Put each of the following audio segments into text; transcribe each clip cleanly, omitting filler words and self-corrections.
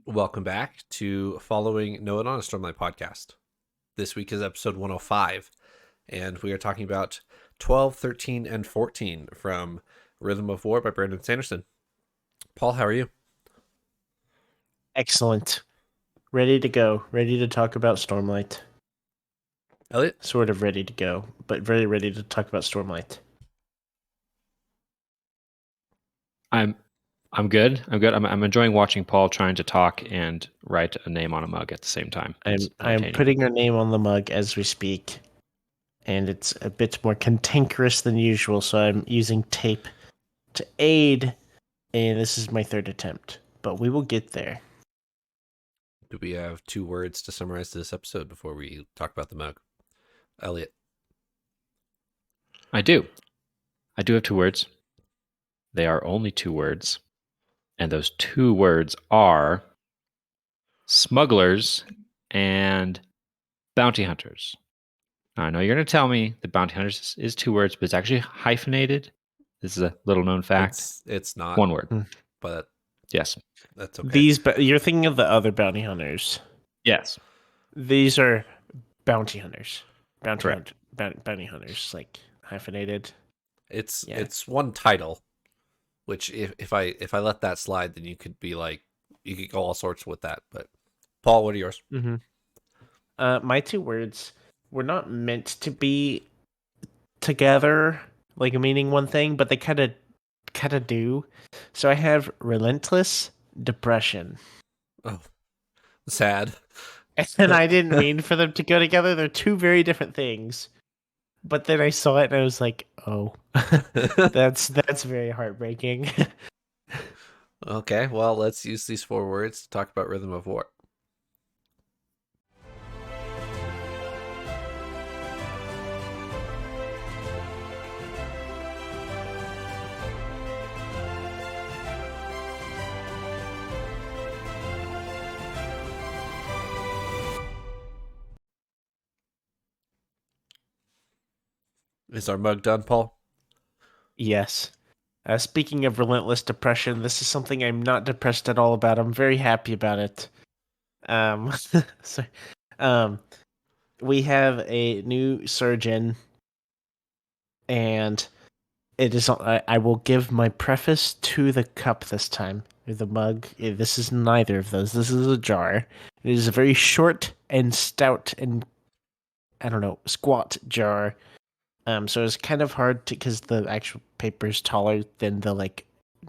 Welcome back to Following Noah on a Stormlight podcast. This week is episode 105, and we are talking about 12, 13, and 14 from Rhythm of War by Brandon Sanderson. Paul, how are you? Excellent. Ready to go. Ready to talk about Stormlight. Elliot? Sort of ready to go, but very ready to talk about Stormlight. I'm good. I'm enjoying watching Paul trying to talk and write a name on a mug at the same time. I'm putting her name on the mug as we speak, and it's a bit more cantankerous than usual, so I'm using tape to aid, and this is my third attempt, but we will get there. Do we have 2 words to summarize this episode before we talk about the mug? Elliot? I do have 2 words. They are only 2 words. And those 2 words are smugglers and bounty hunters. Now, I know you're going to tell me that bounty hunters is 2 words, but it's actually hyphenated. This is a little known fact. It's not 1 word. But yes, that's okay. You're thinking of the other bounty hunters. Yes, these are bounty hunters. Correct. Bounty hunters, like hyphenated. It's one title. Which if I let that slide, then you could go all sorts with that. But Paul, what are yours? Mm-hmm. My 2 words were not meant to be together, like meaning one thing, but they kind of do. So I have relentless depression. Oh, sad. And I didn't mean for them to go together. They're 2 very different things. But then I saw it and I was like, "Oh, that's very heartbreaking." Okay, well, let's use these 4 words to talk about Rhythm of War. Is our mug done, Paul? Yes. Speaking of relentless depression, this is something I'm not depressed at all about. I'm very happy about it. So, we have a new surgeon, and it is. I will give my preface to the cup this time. Or the mug. This is neither of those. This is a jar. It is a very short and stout and squat jar. So it's kind of hard to, because the actual paper is taller than the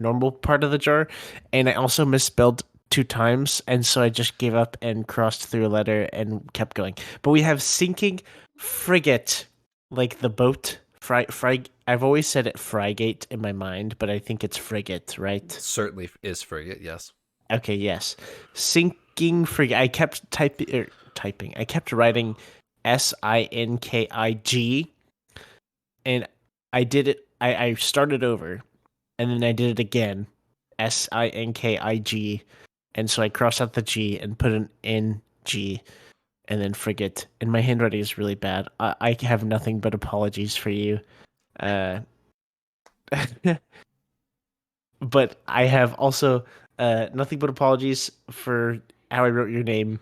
normal part of the jar, and I also misspelled 2 times, and so I just gave up and crossed through a letter and kept going. But we have sinking frigate, like the boat. I've always said it frigate in my mind, but I think it's frigate, right? Certainly is frigate, yes. Okay, yes. Sinking frigate. I kept typing. I kept writing SINKIG. And I did it. I started over, and then I did it again, SINKIG, and so I crossed out the G and put an NG, and then frigate. And my handwriting is really bad. I have nothing but apologies for you, but I have also nothing but apologies for how I wrote your name,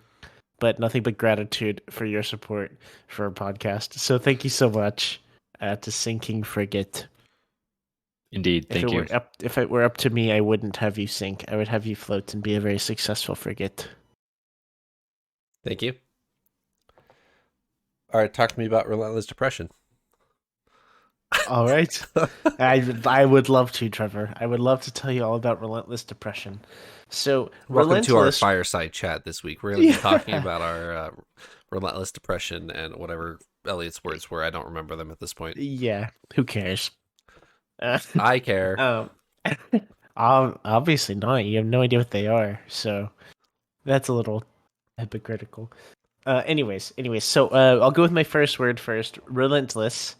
but nothing but gratitude for your support for our podcast. So thank you so much. To sinking frigate. indeed. Thank you. If it were up to me, I wouldn't have you sink. I would have you float and be a very successful frigate. Thank you. All right, talk to me about relentless depression. All right. I would love to, Trevor. I would love to tell you all about relentless depression. So, welcome to our fireside chat this week. We're going to be talking about our relentless depression and whatever Elliot's words were. I don't remember them at this point. Yeah, who cares? I care. Obviously not. You have no idea what they are, so that's a little hypocritical. Anyways, so I'll go with my first word first. Relentless.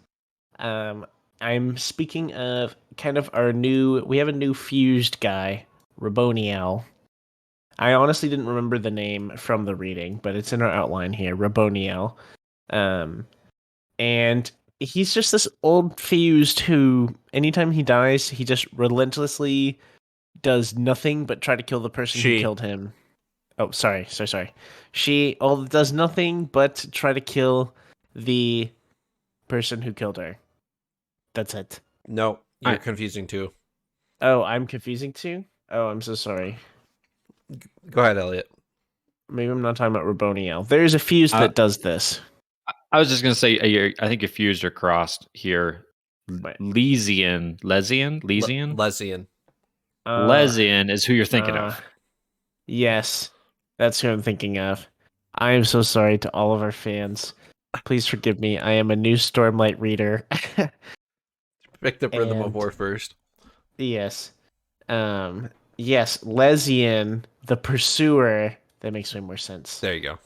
I'm speaking of kind of we have a new fused guy, Raboniel. I honestly didn't remember the name from the reading, but it's in our outline here, Raboniel. And he's just this old fused who, anytime he dies, he just relentlessly does nothing but try to kill the person who killed him. Oh, sorry. She does nothing but try to kill the person who killed her. That's it. No, you're I, confusing too. Oh, I'm confusing too? Oh, I'm so sorry. Go ahead, Elliot. Maybe I'm not talking about Raboniel. There's a fuse I, that does this. I was just going to say, I think your fuse are crossed here. But Lesian Lesian. Lesian is who you're thinking uh, of. yes, that's who I'm thinking of. I am so sorry to all of our fans. Please forgive me. I am a new Stormlight reader. Pick the Rhythm of And War first. yes. Yes, Lesian, the pursuer, that makes way more sense. There you go.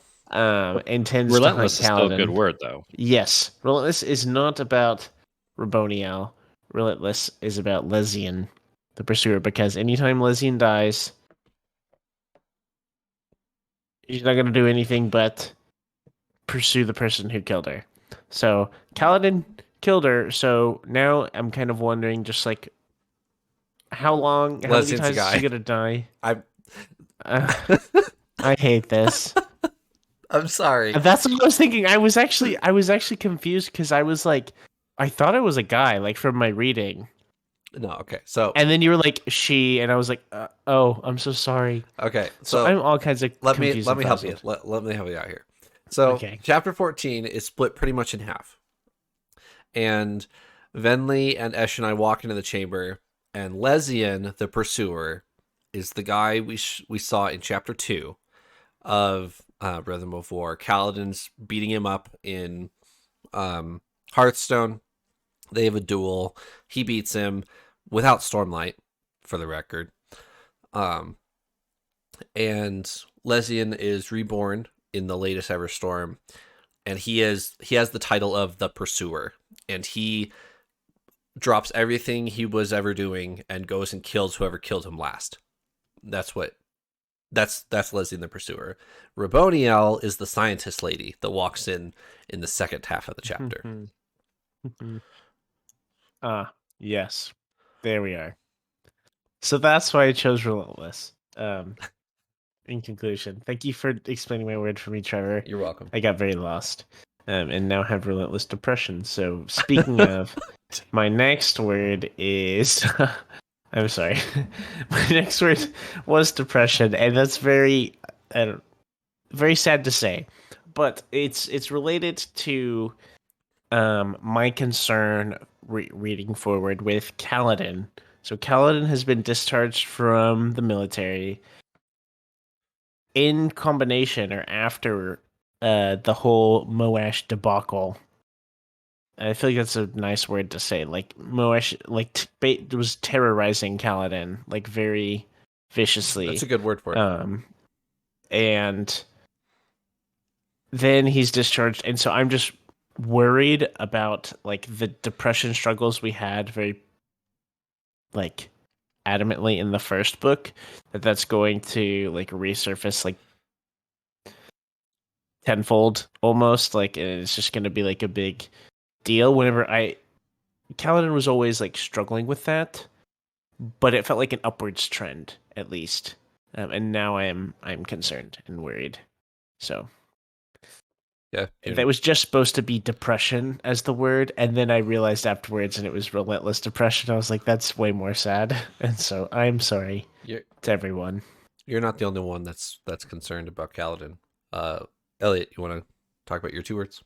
Intends to hunt Relentless is still a good Kaladin. word, though. Yes. Relentless is not about Raboniel. Relentless is about Lesian, the pursuer, because anytime Lesian dies, she's not gonna do anything but pursue the person who killed her. So Kaladin killed her, so now I'm kind of wondering just like how many Lesian's times the is she guy. gonna die? I'm Uh, I hate this. I'm sorry. That's what I was thinking. I was actually confused because I was like, I thought it was a guy, like from my reading, No, okay. So and then you were like she, and I was like, oh, I'm so sorry. okay. So So I'm all kinds of let me confused let and me help you. puzzled. Let me help you out here. So Okay. chapter 14 is split pretty much in half. And Venli and Eshonai walk into the chamber, and Lesian, the pursuer, is the guy we saw in chapter 2 of Rhythm of War. Kaladin's beating him up in Hearthstone. They have a duel. He beats him without Stormlight, for the record. And Lesian is reborn in the latest ever storm, and he has the title of the Pursuer, and he drops everything he was ever doing and goes and kills whoever killed him last. That's Lesian the Pursuer. Raboniel is the scientist lady that walks in the second half of the chapter. Yes, there we are. So that's why I chose Relentless. In conclusion, thank you for explaining my word for me, Trevor. You're welcome. I got very lost, and now have relentless depression. So speaking of, my next word is. I'm sorry. My next word was depression, and that's very, very sad to say, but it's related to my concern reading forward with Kaladin. So Kaladin has been discharged from the military in combination or after the whole Moash debacle. I feel like that's a nice word to say. Like Moash, was terrorizing Kaladin like very viciously. That's a good word for it. And then he's discharged, and so I'm just worried about like the depression struggles we had very like adamantly in the first book, that's going to like resurface like tenfold almost, like, and it's just going to be like a big deal whenever Kaladin was always like struggling with that, but it felt like an upwards trend at least, and now I'm concerned and worried. So Yeah, that was just supposed to be depression as the word, and then I realized afterwards, and it was relentless depression. I was like, that's way more sad, and so I'm sorry to everyone. You're not the only one that's concerned about Kaladin. Elliot, you want to talk about your 2 words?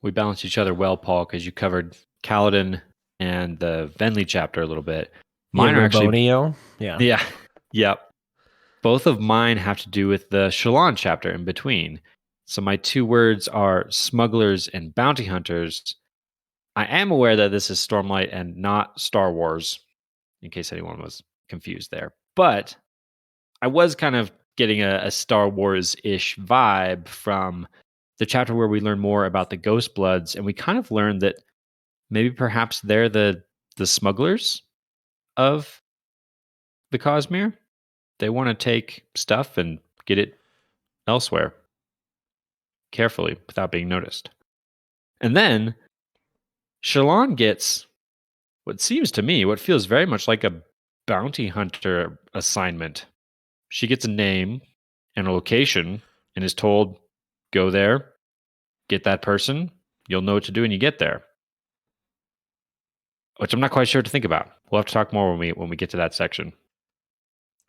We balanced each other well, Paul, because you covered Kaladin and the Venli chapter a little bit. Mine are actually yeah. Both of mine have to do with the Shallan chapter in between. So my 2 words are smugglers and bounty hunters. I am aware that this is Stormlight and not Star Wars, in case anyone was confused there. But I was kind of getting a Star Wars-ish vibe from the chapter where we learn more about the Ghost Bloods, and we kind of learned that maybe perhaps they're the smugglers of the Cosmere. They want to take stuff and get it elsewhere carefully without being noticed. And then Shallan gets what seems to me, what feels very much like a bounty hunter assignment she gets a name and a location and is told, go there, get that person, you'll know what to do when you get there. Which I'm not quite sure what to think about. We'll have to talk more when we get to that section.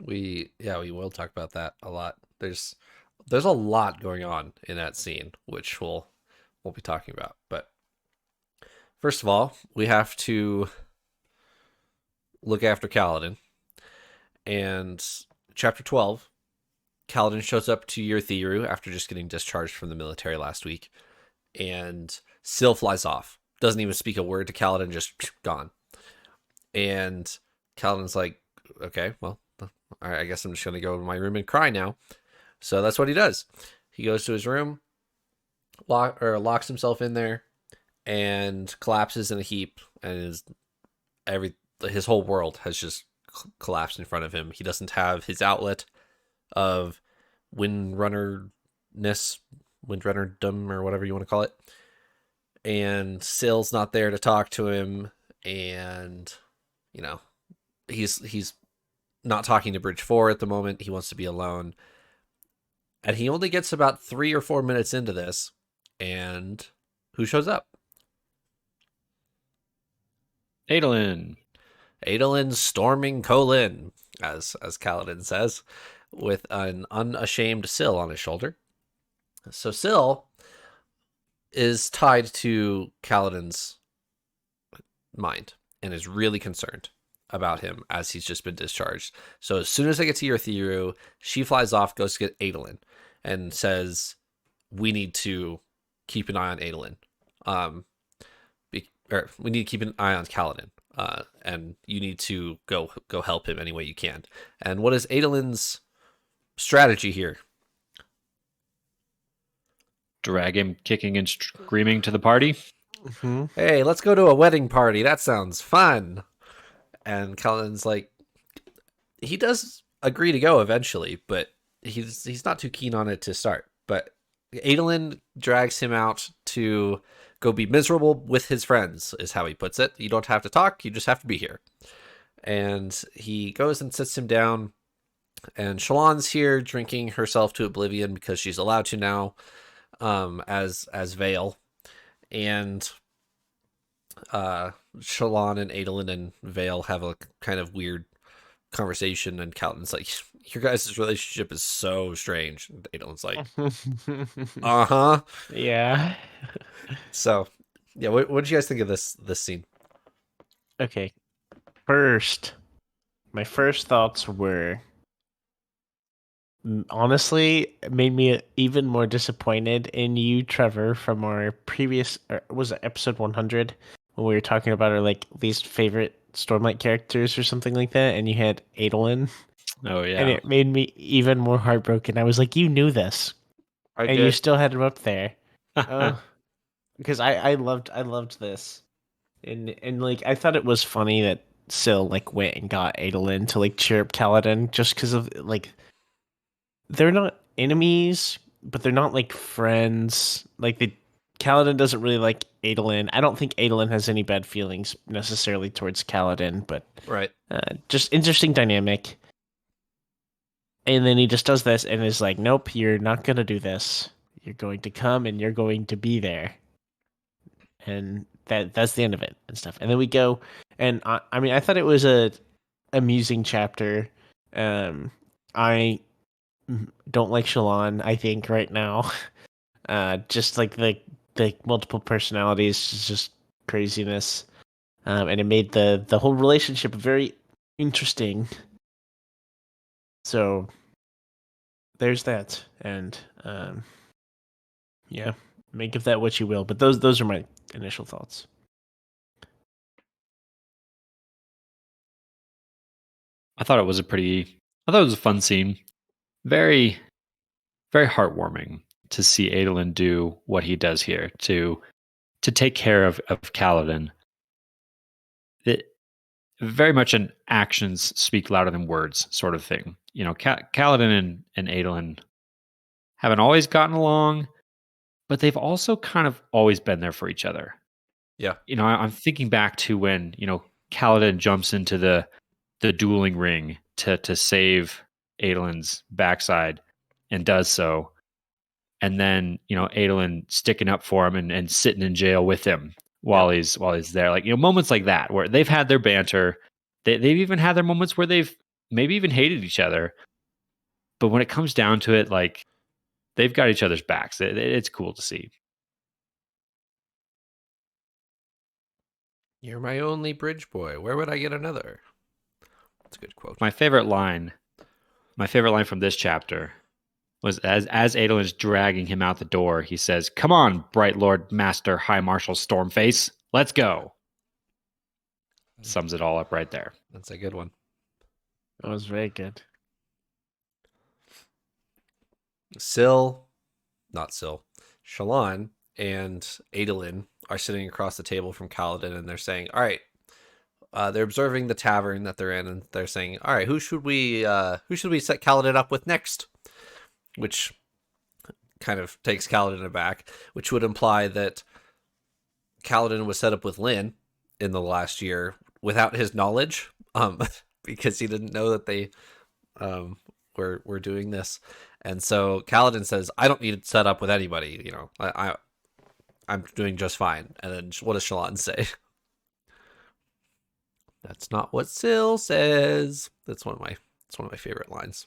We will talk about that a lot. There's a lot going on in that scene, which we'll be talking about. But first of all, we have to look after Kaladin. And chapter 12, Kaladin shows up to Yurthiru after just getting discharged from the military last week. And Syl flies off. Doesn't even speak a word to Kaladin, just gone. And Kaladin's like, okay, well, all right, I guess I'm just going to go to my room and cry now. So that's what he does. He goes to his room, locks himself in there, and collapses in a heap, and his whole world has just collapsed in front of him. He doesn't have his outlet of windrunnerdom, or whatever you want to call it. And Syl's not there to talk to him, and he's not talking to Bridge 4 at the moment. He wants to be alone. And he only gets about 3 or 4 minutes into this, and who shows up? Adolin storming Kholin, as Kaladin says, with an unashamed Syl on his shoulder. So Syl is tied to Kaladin's mind and is really concerned about him as he's just been discharged. So as soon as I get to Yurthiru, she flies off, goes to get Adolin, and says, we need to keep an eye on Adolin. We need to keep an eye on Kaladin. And you need to go help him any way you can. And what is Adolin's strategy here? Drag him kicking and screaming to the party. Mm-hmm. Hey, let's go to a wedding party. That sounds fun. And Kaladin's like, he does agree to go eventually, but he's not too keen on it to start. But Adolin drags him out to go be miserable with his friends, is how he puts it. You don't have to talk, you just have to be here. And he goes and sits him down, and Shallan's here drinking herself to oblivion because she's allowed to now, as Vale. And Shallan and Adolin and Vale have a kind of weird conversation, and Kaladin's like, your guys' relationship is so strange. And Adolin's like, uh-huh. Yeah. So, yeah, what did you guys think of this scene? Okay. My first thoughts were, honestly, it made me even more disappointed in you, Trevor, from our previous, was it episode 100, when we were talking about our least favorite Stormlight characters or something like that, and you had Adolin. Oh yeah. And it made me even more heartbroken. I was like, you knew this. And you still had him up there. Because I loved this. And I thought it was funny that Syl went and got Adolin to cheer up Kaladin, just because of they're not enemies, but they're not friends. Kaladin doesn't really like Adolin. I don't think Adolin has any bad feelings necessarily towards Kaladin, but right. Just interesting dynamic. And then he just does this and is like, nope, you're not going to do this. You're going to come and you're going to be there. And that's the end of it and stuff. And then we go, and I thought it was a amusing chapter. I don't like Shallan, I think, right now. Just the multiple personalities is just craziness. And it made the whole relationship very interesting. So there's that, and yeah, make of that what you will. But those are my initial thoughts. I thought it was a fun scene. Very, very heartwarming to see Adolin do what he does here to take care of Kaladin. It very much an actions speak louder than words sort of thing. Kaladin and Adolin haven't always gotten along, but they've also kind of always been there for each other. Yeah. I'm thinking back to when, Kaladin jumps into the dueling ring to save Adolin's backside and does so. And then, Adolin sticking up for him and sitting in jail with him while he's there. Like, moments like that where they've had their banter. They've even had their moments where they've maybe even hated each other. But when it comes down to it, like, they've got each other's backs. It's cool to see. You're my only bridge boy. Where would I get another? That's a good quote. My favorite line from this chapter was as Adolin's dragging him out the door, he says, "Come on, Bright Lord Master High Marshal Stormface. Let's go." Sums it all up right there. That's a good one. That was very good. Shallan and Adolin are sitting across the table from Kaladin, and they're saying, all right, they're observing the tavern that they're in, and they're saying, all right, who should we set Kaladin up with next? Which kind of takes Kaladin aback, which would imply that Kaladin was set up with Lyn in the last year without his knowledge, because he didn't know that they were doing this. And so Kaladin says, I don't need to set up with anybody, I'm doing just fine. And then what does Shallan say? That's not what Syl says. That's one of my favorite lines.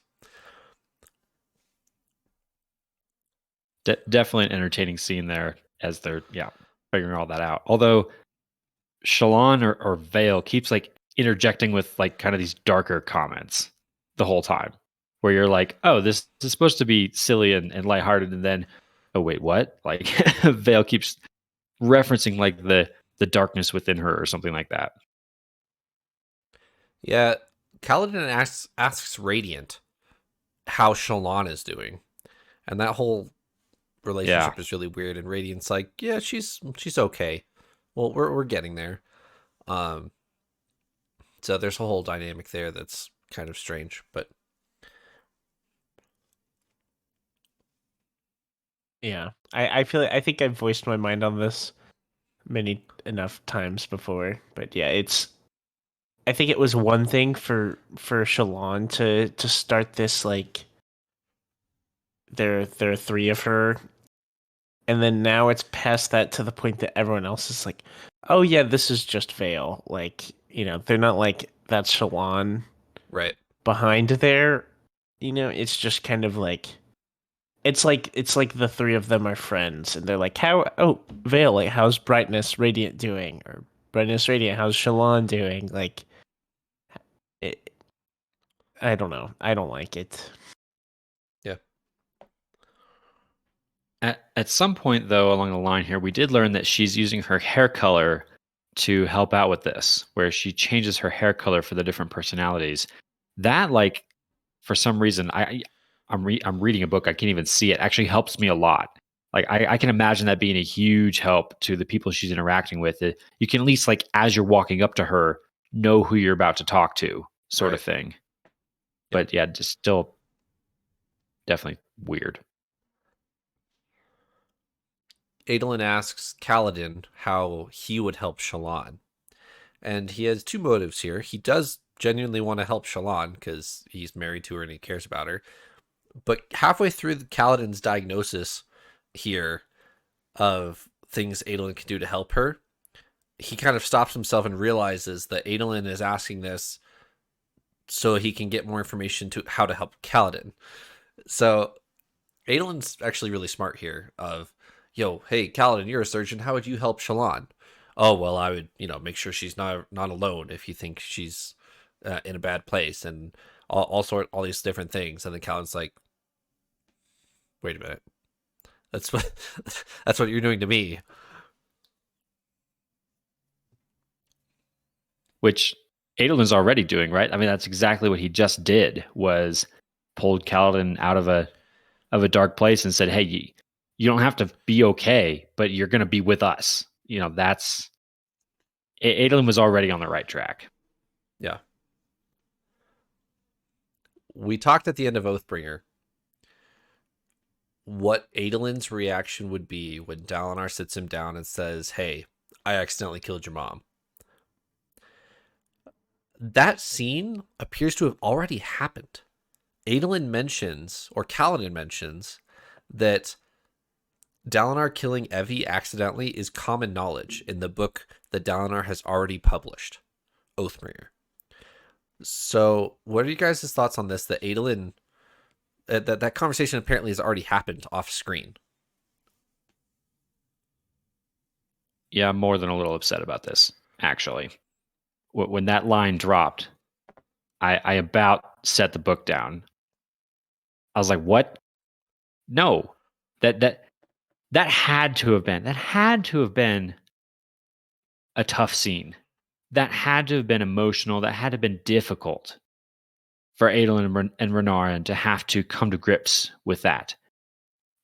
Definitely an entertaining scene there as they're figuring all that out. Although Shallan or Vale keeps like interjecting with like kind of these darker comments the whole time, where you're like, oh, this is supposed to be silly and lighthearted, and then, oh wait, what? Like Vale keeps referencing like the darkness within her or something like that. Yeah, Kaladin asks Radiant how Shallan is doing, and that whole relationship is really weird. And Radiant's like, yeah, she's okay. Well, we're getting there. So there's a whole dynamic there that's kind of strange, but yeah, I think I've voiced my mind on this many enough times before, but yeah, I think it was one thing for Shallan to start this, like, there are three of her, and then now it's past that to the point that everyone else is like, oh yeah, this is just Vale. Like, they're not like, that's Shallan right behind there. It's just kind of like, it's like the three of them are friends, and they're like, Vale, like, how's Brightness Radiant doing? Or Brightness Radiant, how's Shallan doing? Like, I don't know. I don't like it. Yeah. At some point, though, along the line here, we did learn that she's using her hair color to help out with this, where she changes her hair color for the different personalities. That, like, for some reason, I'm reading a book, I can't even see it, actually helps me a lot. Like, I can imagine that being a huge help to the people she's interacting with. You can at least, like, as you're walking up to her, know who you're about to talk to, sort of thing. But yeah, just still definitely weird. Adolin asks Kaladin how he would help Shallan. And he has two motives here. He does genuinely want to help Shallan because he's married to her and he cares about her. But halfway through Kaladin's diagnosis here of things Adolin can do to help her, he kind of stops himself and realizes that Adolin is asking this so he can get more information to how to help Kaladin. So Adolin's actually really smart here of, yo, hey, Kaladin, you're a surgeon. How would you help Shallan? Oh, well, I would, make sure she's not alone if you think she's in a bad place, and all these different things. And then Kaladin's like, wait a minute. That's what you're doing to me. Which Adolin's already doing, right? I mean, that's exactly what he just did, was pulled Kaladin out of a dark place and said, hey, you don't have to be okay, but you're going to be with us. That's... Adolin was already on the right track. Yeah. We talked at the end of Oathbringer what Adolin's reaction would be when Dalinar sits him down and says, hey, I accidentally killed your mom. That scene appears to have already happened Adolin mentions, or Kaladin mentions, that Dalinar killing Evie accidentally is common knowledge in the book that Dalinar has already published, Oathbringer. So, what are you guys' thoughts on this? That Adolin, that conversation apparently has already happened off screen. Yeah, I'm more than a little upset about this, actually. When that line dropped, I about set the book down. I was like, "What? No, that had to have been a tough scene. That had to have been emotional. That had to have been difficult for Adolin and Renarin to have to come to grips with that.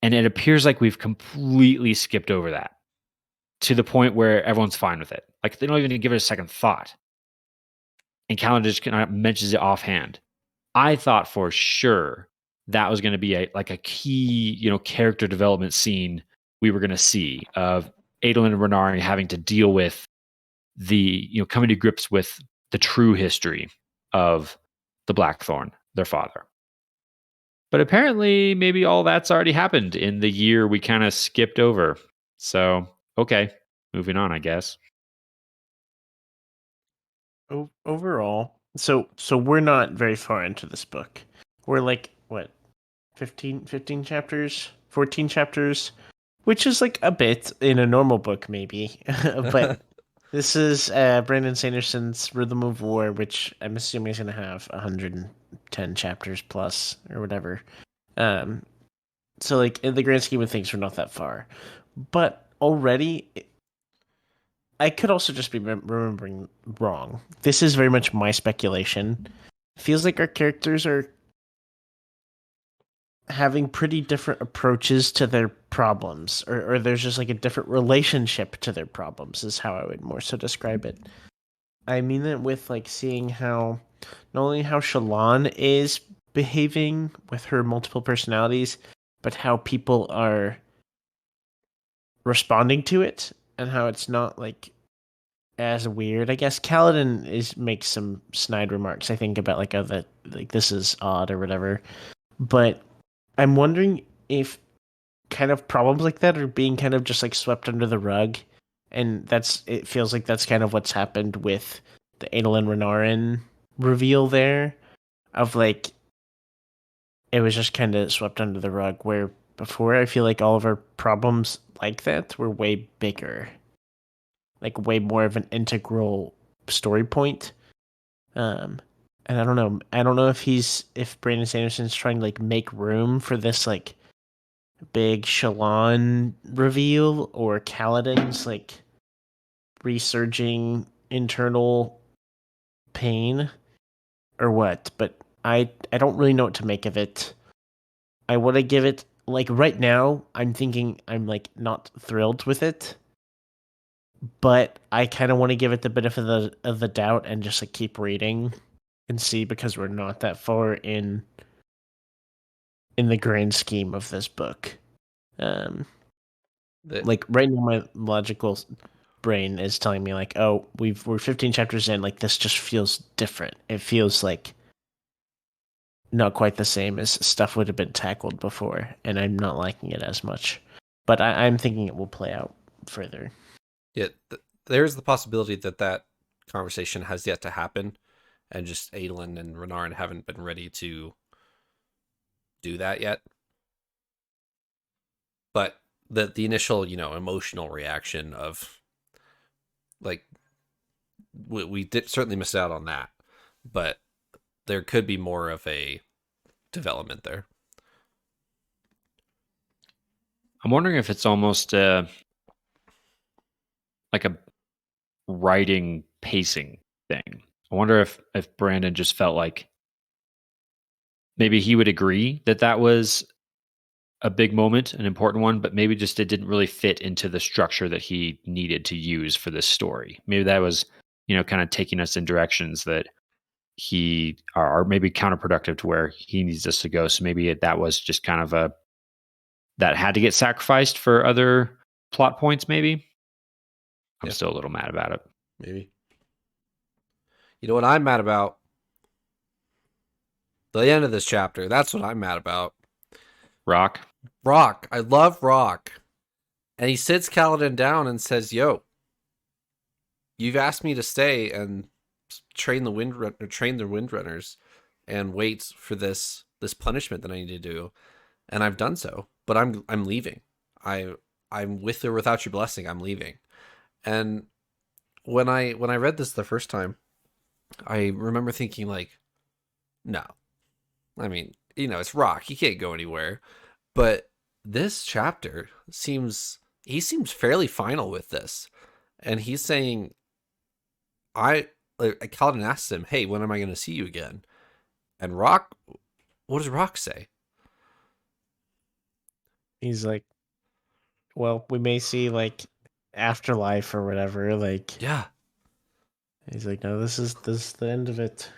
And it appears like we've completely skipped over that to the point where everyone's fine with it. Like they don't even give it a second thought. And Callan just kind of mentions it offhand. I thought for sure that was going to be a key, character development scene we were going to see of Adolin and Renarin having to deal with coming to grips with the true history of the Blackthorn, their father. But apparently, maybe all that's already happened in the year we kind of skipped over. So, okay, moving on, I guess. Overall, so we're not very far into this book. We're like, what, 15 chapters? 14 chapters? Which is like a bit in a normal book, maybe. But this is Brandon Sanderson's Rhythm of War, which I'm assuming is going to have 110 chapters plus or whatever. So, like, in the grand scheme of things, we're not that far. But already, I could also just be remembering wrong. This is very much my speculation. Feels like our characters are having pretty different approaches to their problems, or there's just like a different relationship to their problems, is how I would more so describe it. I mean it with like seeing how not only how Shallan is behaving with her multiple personalities, but how people are responding to it and how it's not like as weird. I guess Kaladin makes some snide remarks, I think, about like that like this is odd or whatever. But I'm wondering if kind of problems like that are being kind of just like swept under the rug. And it feels like that's kind of what's happened with the Adolin Renarin reveal there. Of like it was just kind of swept under the rug, where before I feel like all of our problems like that were way bigger. Like way more of an integral story point. And I don't know. I don't know if Brandon Sanderson's trying to like make room for this like big Shallan reveal or Kaladin's like resurging internal pain or what. But I don't really know what to make of it. I want to give it like right now. I'm thinking I'm like not thrilled with it, but I kind of want to give it the benefit of the doubt and just like keep reading and see, because we're not that far in the grand scheme of this book. Like right now, my logical brain is telling me like, oh, we're 15 chapters in, like this just feels different. It feels like not quite the same as stuff would have been tackled before, and I'm not liking it as much. But I'm thinking it will play out further. Yeah, there's the possibility that conversation has yet to happen, and just Adolin and Renarin haven't been ready to do that yet. But the initial, emotional reaction of like we did certainly miss out on that, but there could be more of a development there. I'm wondering if it's almost like a writing pacing thing. I wonder if Brandon just felt like maybe he would agree that was a big moment, an important one, but maybe just it didn't really fit into the structure that he needed to use for this story. Maybe that was, kind of taking us in directions that he are maybe counterproductive to where he needs us to go. So maybe that was just kind of that had to get sacrificed for other plot points. Maybe I'm still a little mad about it. Maybe. You know what I'm mad about? The end of this chapter. That's what I'm mad about. Rock. I love Rock. And he sits Kaladin down and says, "Yo, you've asked me to stay and train the Windrunners and wait for this punishment that I need to do, and I've done so. But I'm leaving. I'm with or without your blessing. I'm leaving." And when I read this the first time, I remember thinking like, no, I mean, it's Rock. He can't go anywhere. But this chapter he seems fairly final with this, and he's saying, Kaladin asks him, "Hey, when am I going to see you again?" And Rock, what does Rock say? He's like, "Well, we may see like afterlife or whatever." Like, yeah. He's like, "No, this is the end of it."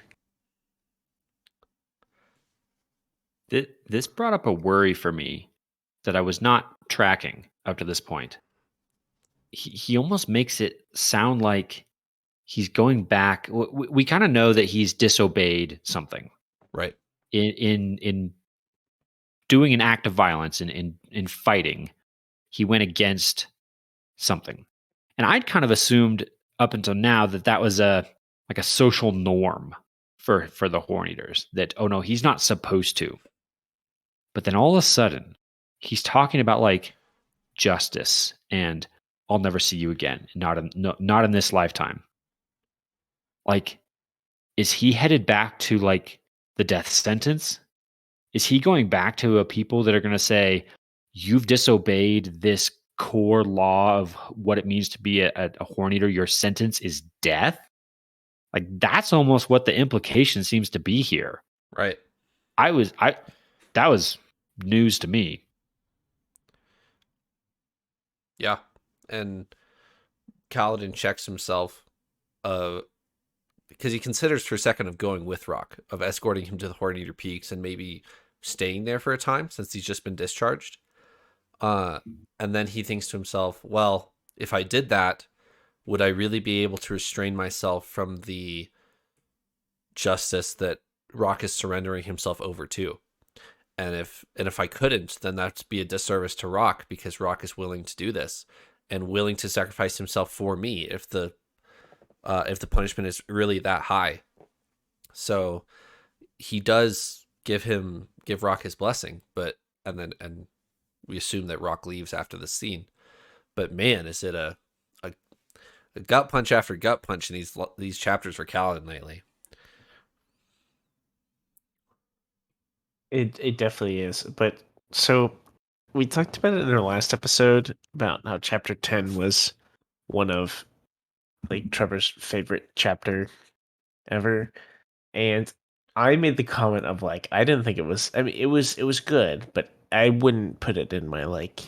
This brought up a worry for me that I was not tracking up to this point. He almost makes it sound like he's going back. We kind of know that he's disobeyed something, right? In doing an act of violence, in fighting, he went against something, and I'd kind of assumed up until now that was a social norm for the Horn Eaters. That, oh no, he's not supposed to. But then all of a sudden, he's talking about like justice and I'll never see you again. Not in this lifetime. Like, is he headed back to like the death sentence? Is he going back to a people that are going to say, you've disobeyed this core law of what it means to be a Horn Eater? Your sentence is death? Like, that's almost what the implication seems to be here. Right. That was news to me. Yeah. And Kaladin checks himself because he considers for a second of going with Rock, of escorting him to the Horn Eater Peaks and maybe staying there for a time since he's just been discharged. And then he thinks to himself, well, if I did that, would I really be able to restrain myself from the justice that Rock is surrendering himself over to? And if I couldn't, then that'd be a disservice to Rock, because Rock is willing to do this and willing to sacrifice himself for me if the punishment is really that high. So he does give Rock his blessing, and we assume that Rock leaves after the scene. But man, is it a gut punch after gut punch in these chapters for Kaladin lately. It definitely is. But so we talked about it in our last episode about how chapter 10 was one of like Trevor's favorite chapter ever. And I made the comment of like, I didn't think it was, I mean, it was good, but I wouldn't put it in my like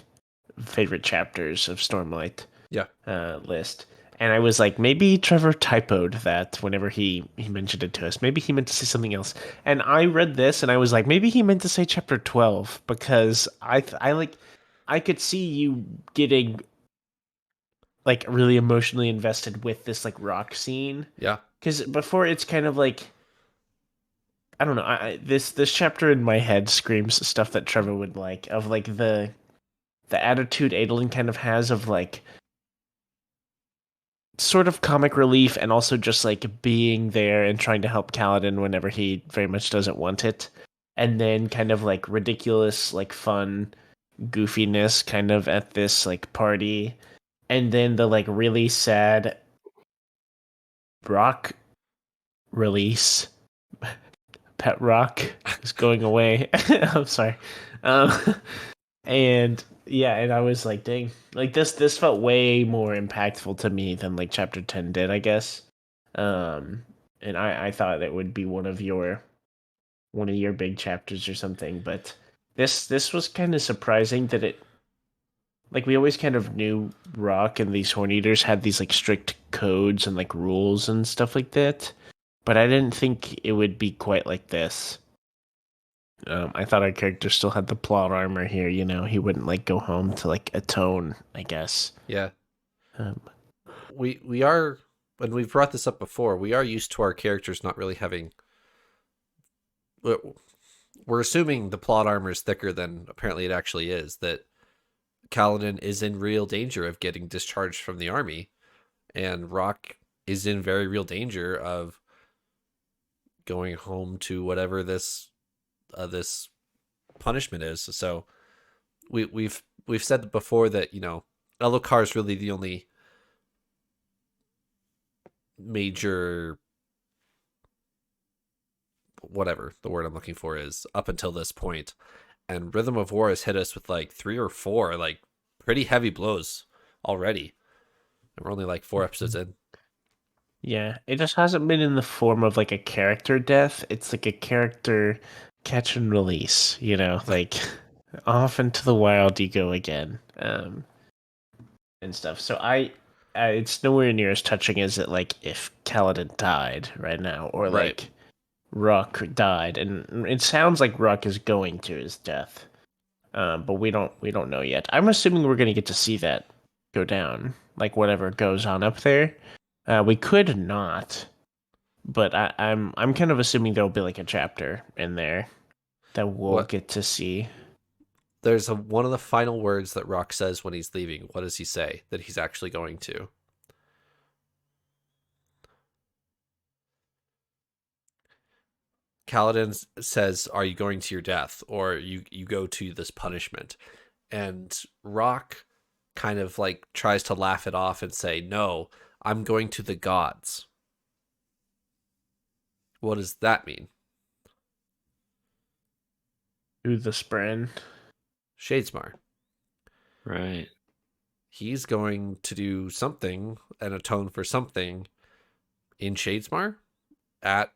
favorite chapters of Stormlight list. And I was like, maybe Trevor typoed that whenever he mentioned it to us. Maybe he meant to say something else. And I read this and I was like, maybe he meant to say chapter 12, because I could see you getting like really emotionally invested with this like Rock scene. Yeah. Because before it's kind of like, I don't know. This chapter in my head screams stuff that Trevor would like, of like the attitude Adolin kind of has of like sort of comic relief, and also just like being there and trying to help Kaladin whenever he very much doesn't want it, and then kind of like ridiculous, like fun goofiness kind of at this like party, and then the like really sad Rock release. Pet Rock is going away. I'm sorry. And yeah, and I was like, dang, like this felt way more impactful to me than like chapter 10 did, I guess. And I thought it would be one of your big chapters or something, but this was kind of surprising that it, like, we always kind of knew Rock and these Horn Eaters had these like strict codes and like rules and stuff like that, but I didn't think it would be quite like this. I thought our character still had the plot armor here, he wouldn't like go home to like atone, I guess. Yeah. We are, when we've brought this up before, we are used to our characters not really having we're assuming the plot armor is thicker than apparently it actually is, that Kaladin is in real danger of getting discharged from the army, and Rock is in very real danger of going home to whatever this punishment is. So we've said before that, you know, Elokar is really the only major, whatever the word I'm looking for is, up until this point. And Rhythm of War has hit us with like 3 or 4 like pretty heavy blows already. And we're only like 4 episodes in. Yeah, it just hasn't been in the form of like a character death. It's like a character catch and release, you know, like off into the wild you go again, and stuff. So it's nowhere near as touching as it like if Kaladin died right now, or Right. like Ruck died, and it sounds like Ruck is going to his death, but we don't know yet. I'm assuming we're gonna get to see that go down, like whatever goes on up there. We could not, but I'm kind of assuming there'll be like a chapter in there that we'll get to see. There's one of the final words that Rock says when he's leaving. What does he say that he's actually going to? Kaladin says, "Are you going to your death, or you go to this punishment?" And Rock kind of like tries to laugh it off and say, "No, I'm going to the gods." What does that mean? To the Spren. Shadesmar. Right. He's going to do something and atone for something in Shadesmar at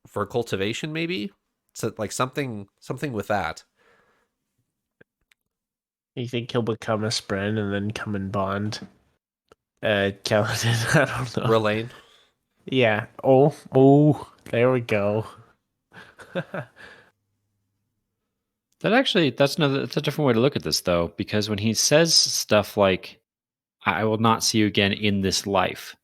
for cultivation, maybe. So like something with that. You think he'll become a Spren and then come and bond? Kaladin, I don't know. Relaine. Yeah. Oh, there we go. That's a different way to look at this though, because when he says stuff like, "I will not see you again in this life,"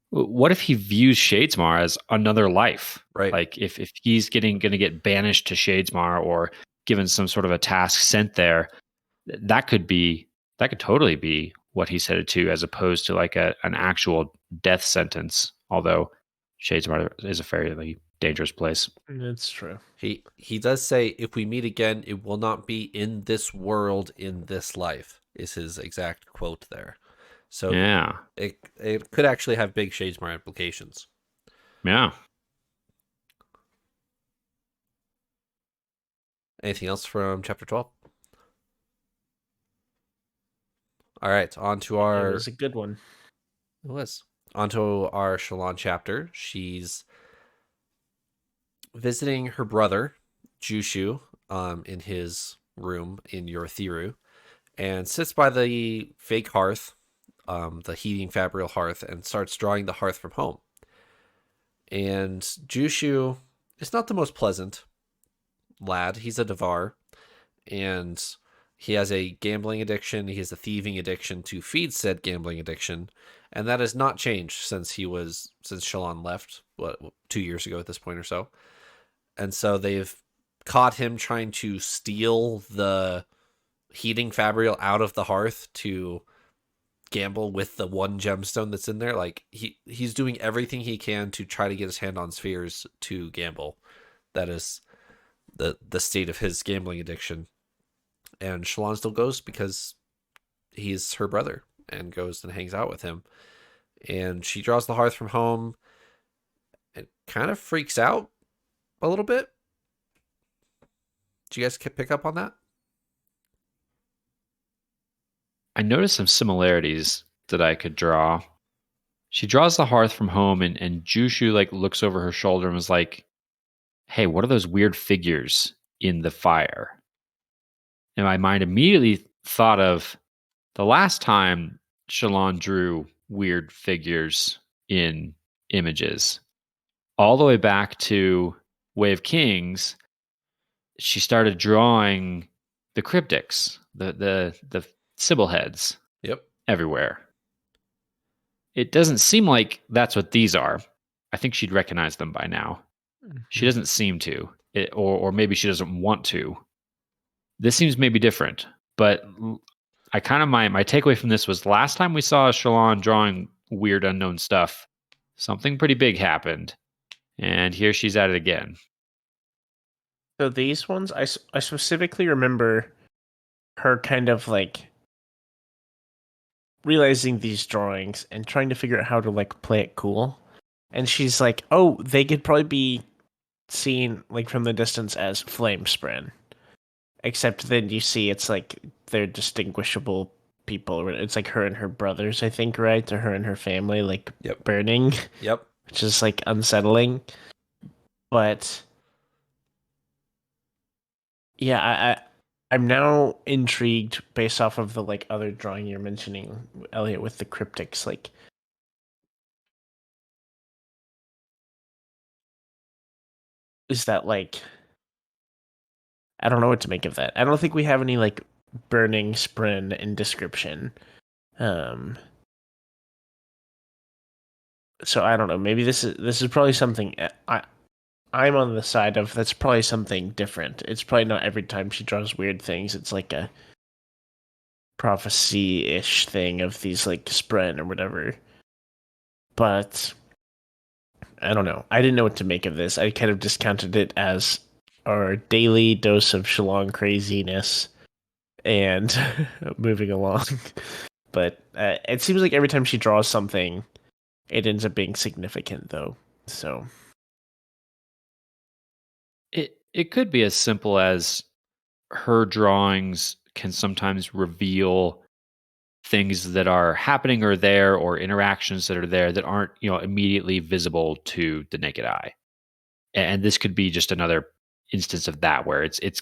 what if he views Shadesmar as another life? Right. Like if he's going to get banished to Shadesmar or given some sort of a task sent there, that could totally be what he's headed to, as opposed to like an actual death sentence. Although Shadesmar is a fairly dangerous place. That's true. He does say, "If we meet again, it will not be in this world, in this life," is his exact quote there. So yeah, it could actually have big Shadesmar implications. Yeah. Anything else from chapter 12? All right, on to our... It was a good one. It was. On to our Shallan chapter. She's visiting her brother, Jushu, in his room in Yorthiru, and sits by the fake hearth, the heating fabrial hearth, and starts drawing the hearth from home. And Jushu is not the most pleasant lad. He's a Devar, and he has a gambling addiction. He has a thieving addiction to feed said gambling addiction, and that has not changed since Shallan left, 2 years ago at this point or so. And so they've caught him trying to steal the heating fabrial out of the hearth to gamble with the one gemstone that's in there. Like he's doing everything he can to try to get his hand on spheres to gamble. That is the state of his gambling addiction. And Shallan still goes because he's her brother, and goes and hangs out with him. And she draws the hearth from home and kind of freaks out a little bit. Did you guys pick up on that? I noticed some similarities that I could draw. She draws the hearth from home, and Jushu like looks over her shoulder and was like, "Hey, what are those weird figures in the fire?" And my mind immediately thought of the last time Shallan drew weird figures in images. All the way back to Way of Kings, she started drawing the cryptics, the Sybil heads. Yep. Everywhere. It doesn't seem like that's what these are. I think she'd recognize them by now. She doesn't seem to, or maybe she doesn't want to. This seems maybe different, but I kind of my takeaway from this was last time we saw Shalon drawing weird unknown stuff, something pretty big happened, and here she's at it again. So these ones, I specifically remember her kind of like realizing these drawings and trying to figure out how to like play it cool. And she's like, "Oh, they could probably be seen like from the distance as flame spren." Except then you see it's like they're distinguishable people. It's like her and her brothers, I think, right? Or her and her family, like burning. Yep. Which is like unsettling. But yeah, I'm now intrigued based off of the like other drawing you're mentioning, Elliot, with the cryptics. Like, is that like? I don't know what to make of that. I don't think we have any like burning spren in description. So I don't know. Maybe this is probably something I'm on the side of. That's probably something different. It's probably not every time she draws weird things. It's like a prophecy-ish thing of these like spren or whatever. But I don't know. I didn't know what to make of this. I kind of discounted it as our daily dose of Shalon craziness and moving along. But it seems like every time she draws something, it ends up being significant, though. So it could be as simple as her drawings can sometimes reveal things that are happening or there, or interactions that are there that aren't immediately visible to the naked eye. And this could be just another instance of that, where it's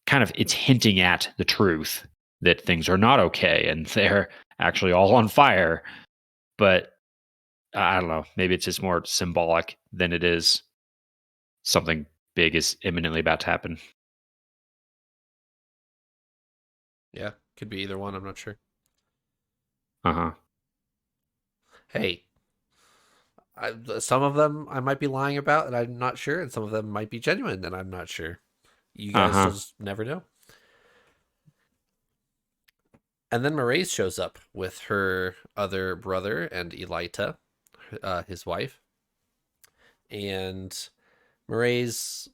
kind of it's hinting at the truth that things are not okay and they're actually all on fire. But I don't know, maybe it's just more symbolic than it is something big is imminently about to happen. Yeah, could be either one. I'm not sure. Uh-huh. Hey, some of them I might be lying about, and I'm not sure, and some of them might be genuine, and I'm not sure. You guys just never know. And then Maireys shows up with her other brother and Elita, his wife. And Maireys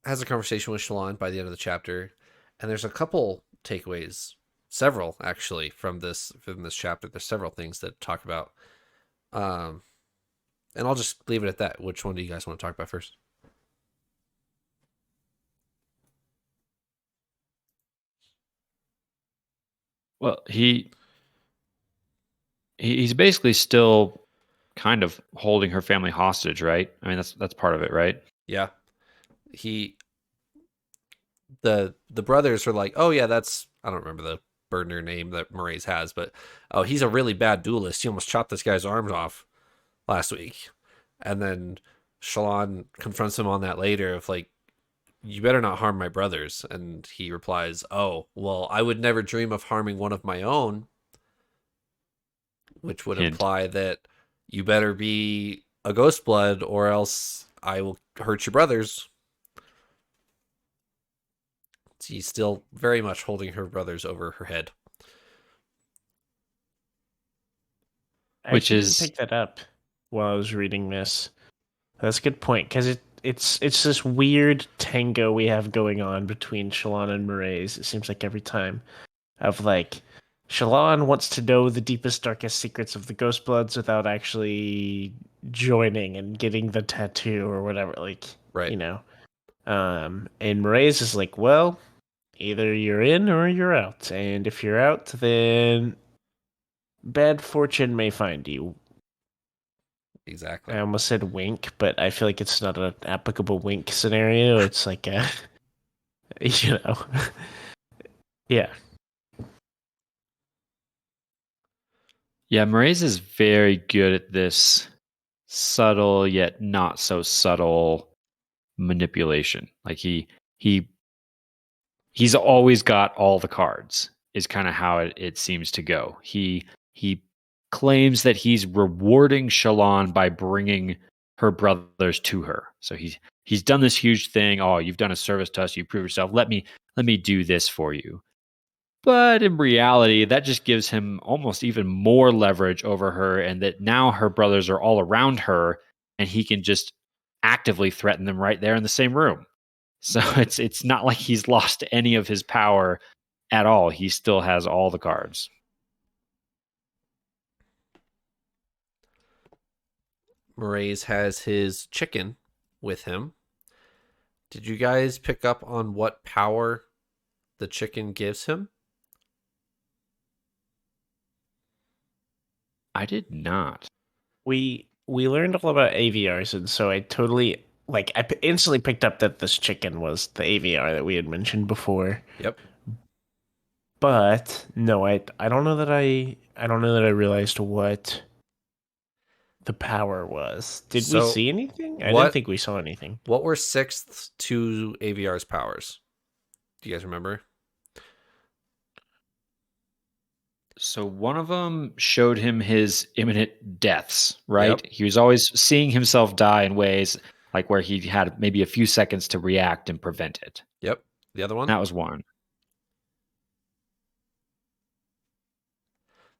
has a conversation with Shalon by the end of the chapter, and there's a couple takeaways, several actually, from this chapter. There's several things that talk about. And I'll just leave it at that. Which one do you guys want to talk about first? Well, he's basically still kind of holding her family hostage, right? I mean, that's part of it, right? Yeah. The brothers are like, oh yeah, that's, I don't remember the burner name that Maireys has, but oh, he's a really bad duelist. He almost chopped this guy's arms off last week. And then Shalon confronts him on that later of like, you better not harm my brothers. And he replies, oh, well, I would never dream of harming one of my own, which would imply that you better be a ghost blood or else I will hurt your brothers. She's still very much holding her brothers over her head. Which is pick that up while I was reading this. That's a good point, because it's this weird tango we have going on between Shalon and Maireys. It seems like every time, of like, Shalon wants to know the deepest, darkest secrets of the Ghost Bloods without actually joining and getting the tattoo or whatever. Like, right. And Maireys is like, well, either you're in or you're out, and if you're out, then bad fortune may find you. Exactly. I almost said wink, but I feel like it's not an applicable wink scenario. It's like a, yeah. Yeah, Maireys is very good at this subtle yet not so subtle manipulation. Like he's always got all the cards, is kind of how it seems to go. He claims that he's rewarding Shalon by bringing her brothers to her. So he's done this huge thing. Oh, you've done a service to us. You prove yourself. Let me do this for you. But in reality, that just gives him almost even more leverage over her, and that now her brothers are all around her, and he can just actively threaten them right there in the same room. So it's not like he's lost any of his power at all. He still has all the cards. – Mraize has his chicken with him. Did you guys pick up on what power the chicken gives him? I did not. We learned all about AVRs, and so I totally instantly picked up that this chicken was the AVR that we had mentioned before. Yep. But no, I don't know that I realized what the power was. Did we see anything? I didn't think we saw anything. What were 6th to AVR's powers? Do you guys remember? So one of them showed him his imminent deaths, right? Yep. He was always seeing himself die in ways like where he had maybe a few seconds to react and prevent it. Yep. The other one? That was one.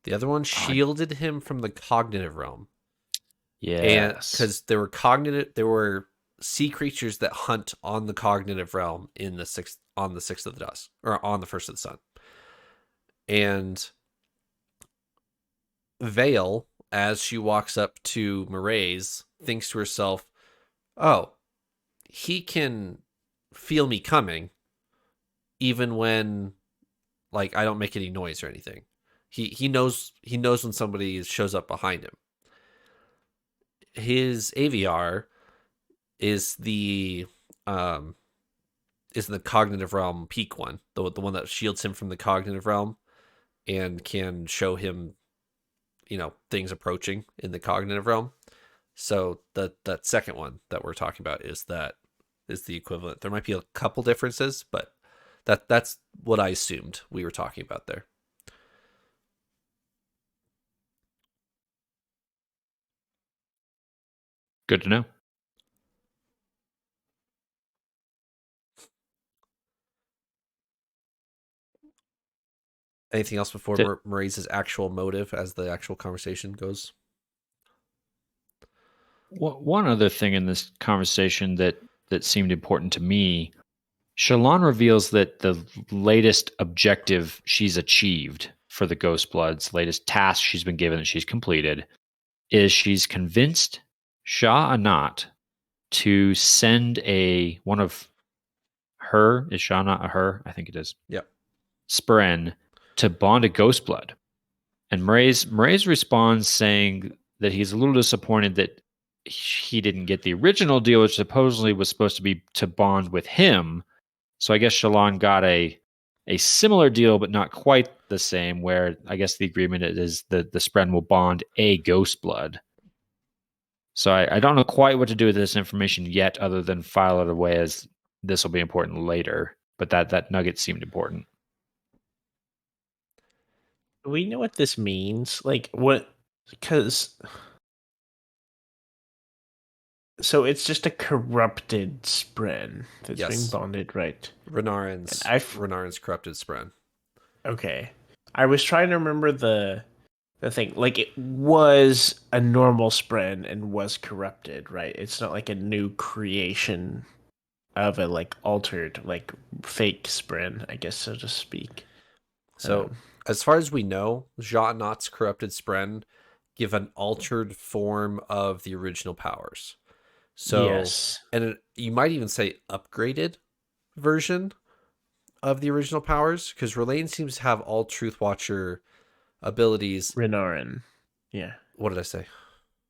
The other one shielded him from the cognitive realm. Yes. Because there were sea creatures that hunt on the cognitive realm on the 6th of the dusk, or on the 1st of the sun. And Vale, as she walks up to Mraize, thinks to herself, oh, he can feel me coming even when I don't make any noise or anything. He knows when somebody shows up behind him. His AVR is the cognitive realm peak one, the one that shields him from the cognitive realm and can show him things approaching in the cognitive realm. So that second one that we're talking about is the equivalent. There might be a couple differences, but that's what I assumed we were talking about there. Good to know. Anything else before Mraize's actual motive as the actual conversation goes? One other thing in this conversation that seemed important to me, Shallan reveals that the latest objective she's achieved for the Ghost Bloods, latest task she's been given that she's completed, is she's convinced Shah Anat to send one of her, is Shah not a her? I think it is. Yep. Spren to bond a Ghost Blood. And Mraize responds saying that he's a little disappointed that he didn't get the original deal, which supposedly was supposed to be to bond with him. So I guess Shallan got a similar deal, but not quite the same, where I guess the agreement is that the Spren will bond a Ghost Blood. So I don't know quite what to do with this information yet, other than file it away as this will be important later. But that nugget seemed important. Do we know what this means? Because so it's just a corrupted Spren that's being bonded, right? Renarin's corrupted Spren. Okay. I was trying to remember the thing. It was a normal Spren and was corrupted, right? It's not like a new creation of a altered, fake Spren, I guess, so to speak. So as far as we know, Jotnot's corrupted Spren give an altered form of the original powers. So, yes. And you might even say upgraded version of the original powers, because Rlain seems to have all Truth Watcher abilities. Renarin. Yeah. What did I say?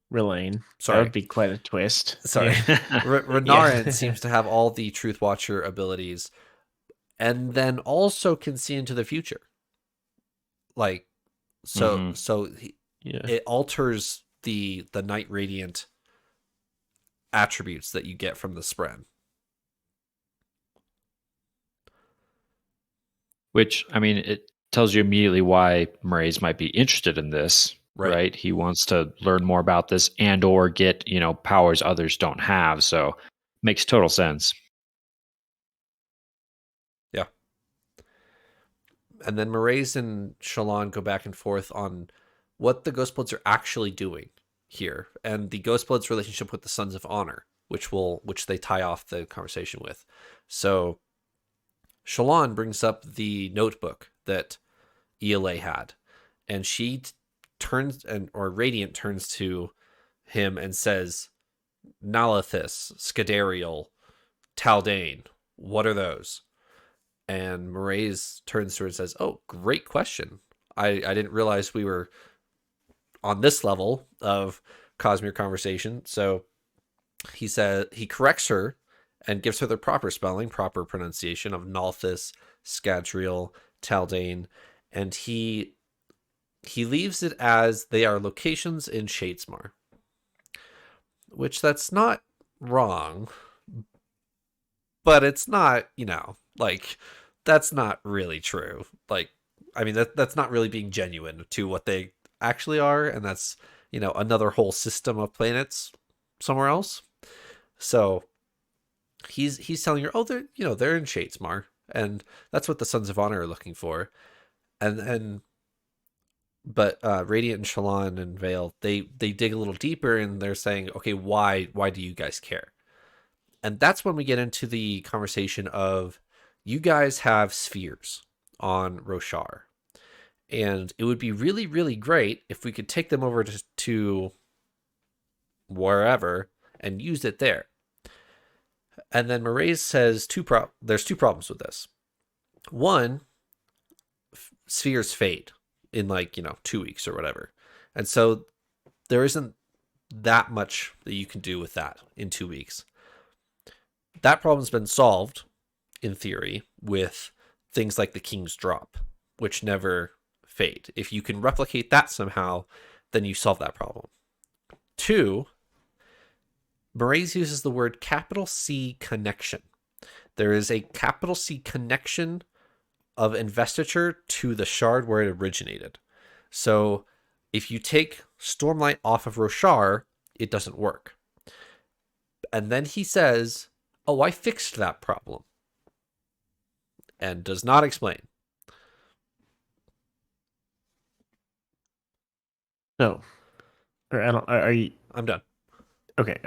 Rlain. Sorry. That would be quite a twist. Sorry. Renarin seems to have all the Truth Watcher abilities and then also can see into the future. It alters the Night Radiant attributes that you get from the Spren. Which, I mean, it tells you immediately why Mraize might be interested in this, right? He wants to learn more about this and or get, powers others don't have. So makes total sense. Yeah. And then Mraize and Shallan go back and forth on what the Ghostbloods are actually doing here, and the Ghostbloods' relationship with the Sons of Honor, which they tie off the conversation with. So Shallan brings up the notebook that ELA had, and she Radiant turns to him and says, Nalithis, Scadarial, Taldane, what are those? And Mraize turns to her and says, oh, great question. I didn't realize we were on this level of Cosmere conversation. So he corrects her and gives her the proper spelling, proper pronunciation of Nalthis, Scadrial, Taldane, and he leaves it as they are locations in Shadesmar, which that's not wrong, but it's not, that's not really true. That's not really being genuine to what they actually are, and that's, another whole system of planets somewhere else. So he's telling her, oh, they're in Shadesmar, and that's what the Sons of Honor are looking for. But Radiant and Shallan and Vale, they dig a little deeper, and they're saying, okay, why do you guys care? And that's when we get into the conversation of, you guys have spheres on Roshar, and it would be really, really great if we could take them over to wherever and use it there. And then Mraize says there's two problems with this. One, spheres fade in 2 weeks or whatever. And so there isn't that much that you can do with that in 2 weeks. That problem's been solved, in theory, with things like the King's Drop, which never fade. If you can replicate that somehow, then you solve that problem. 2, Mraize uses the word capital C connection. There is a capital C connection of investiture to the shard where it originated. So if you take Stormlight off of Roshar, it doesn't work. And then he says, oh, I fixed that problem. And does not explain. So, are you? I'm done. Okay.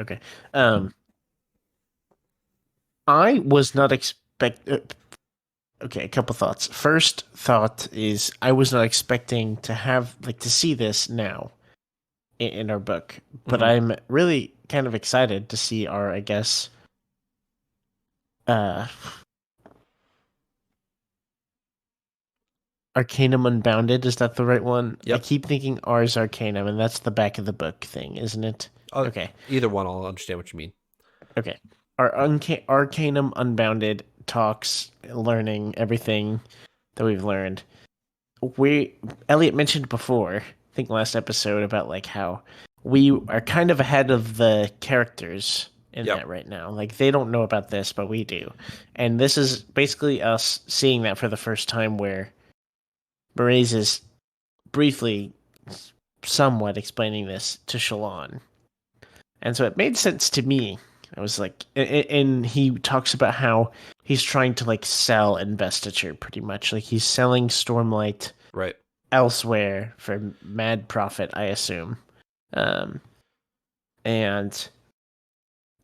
I was not okay, a couple thoughts. First thought is I was not expecting to have to see this now in our book, but I'm really kind of excited to see our, I guess, Arcanum Unbounded. Is that the right one? Yep. I keep thinking Ars Arcanum, and that's the back of the book thing, isn't it? Okay. Either one, I'll understand what you mean. Okay. Our Arcanum Unbounded talks, learning everything that we've learned. Elliot mentioned before, I think last episode, about how we are kind of ahead of the characters in that right now. They don't know about this, but we do. And this is basically us seeing that for the first time, where Mraize is briefly, somewhat explaining this to Shallan. And so it made sense to me. I was and he talks about how he's trying to sell investiture, pretty much. He's selling Stormlight elsewhere for mad profit, I assume. And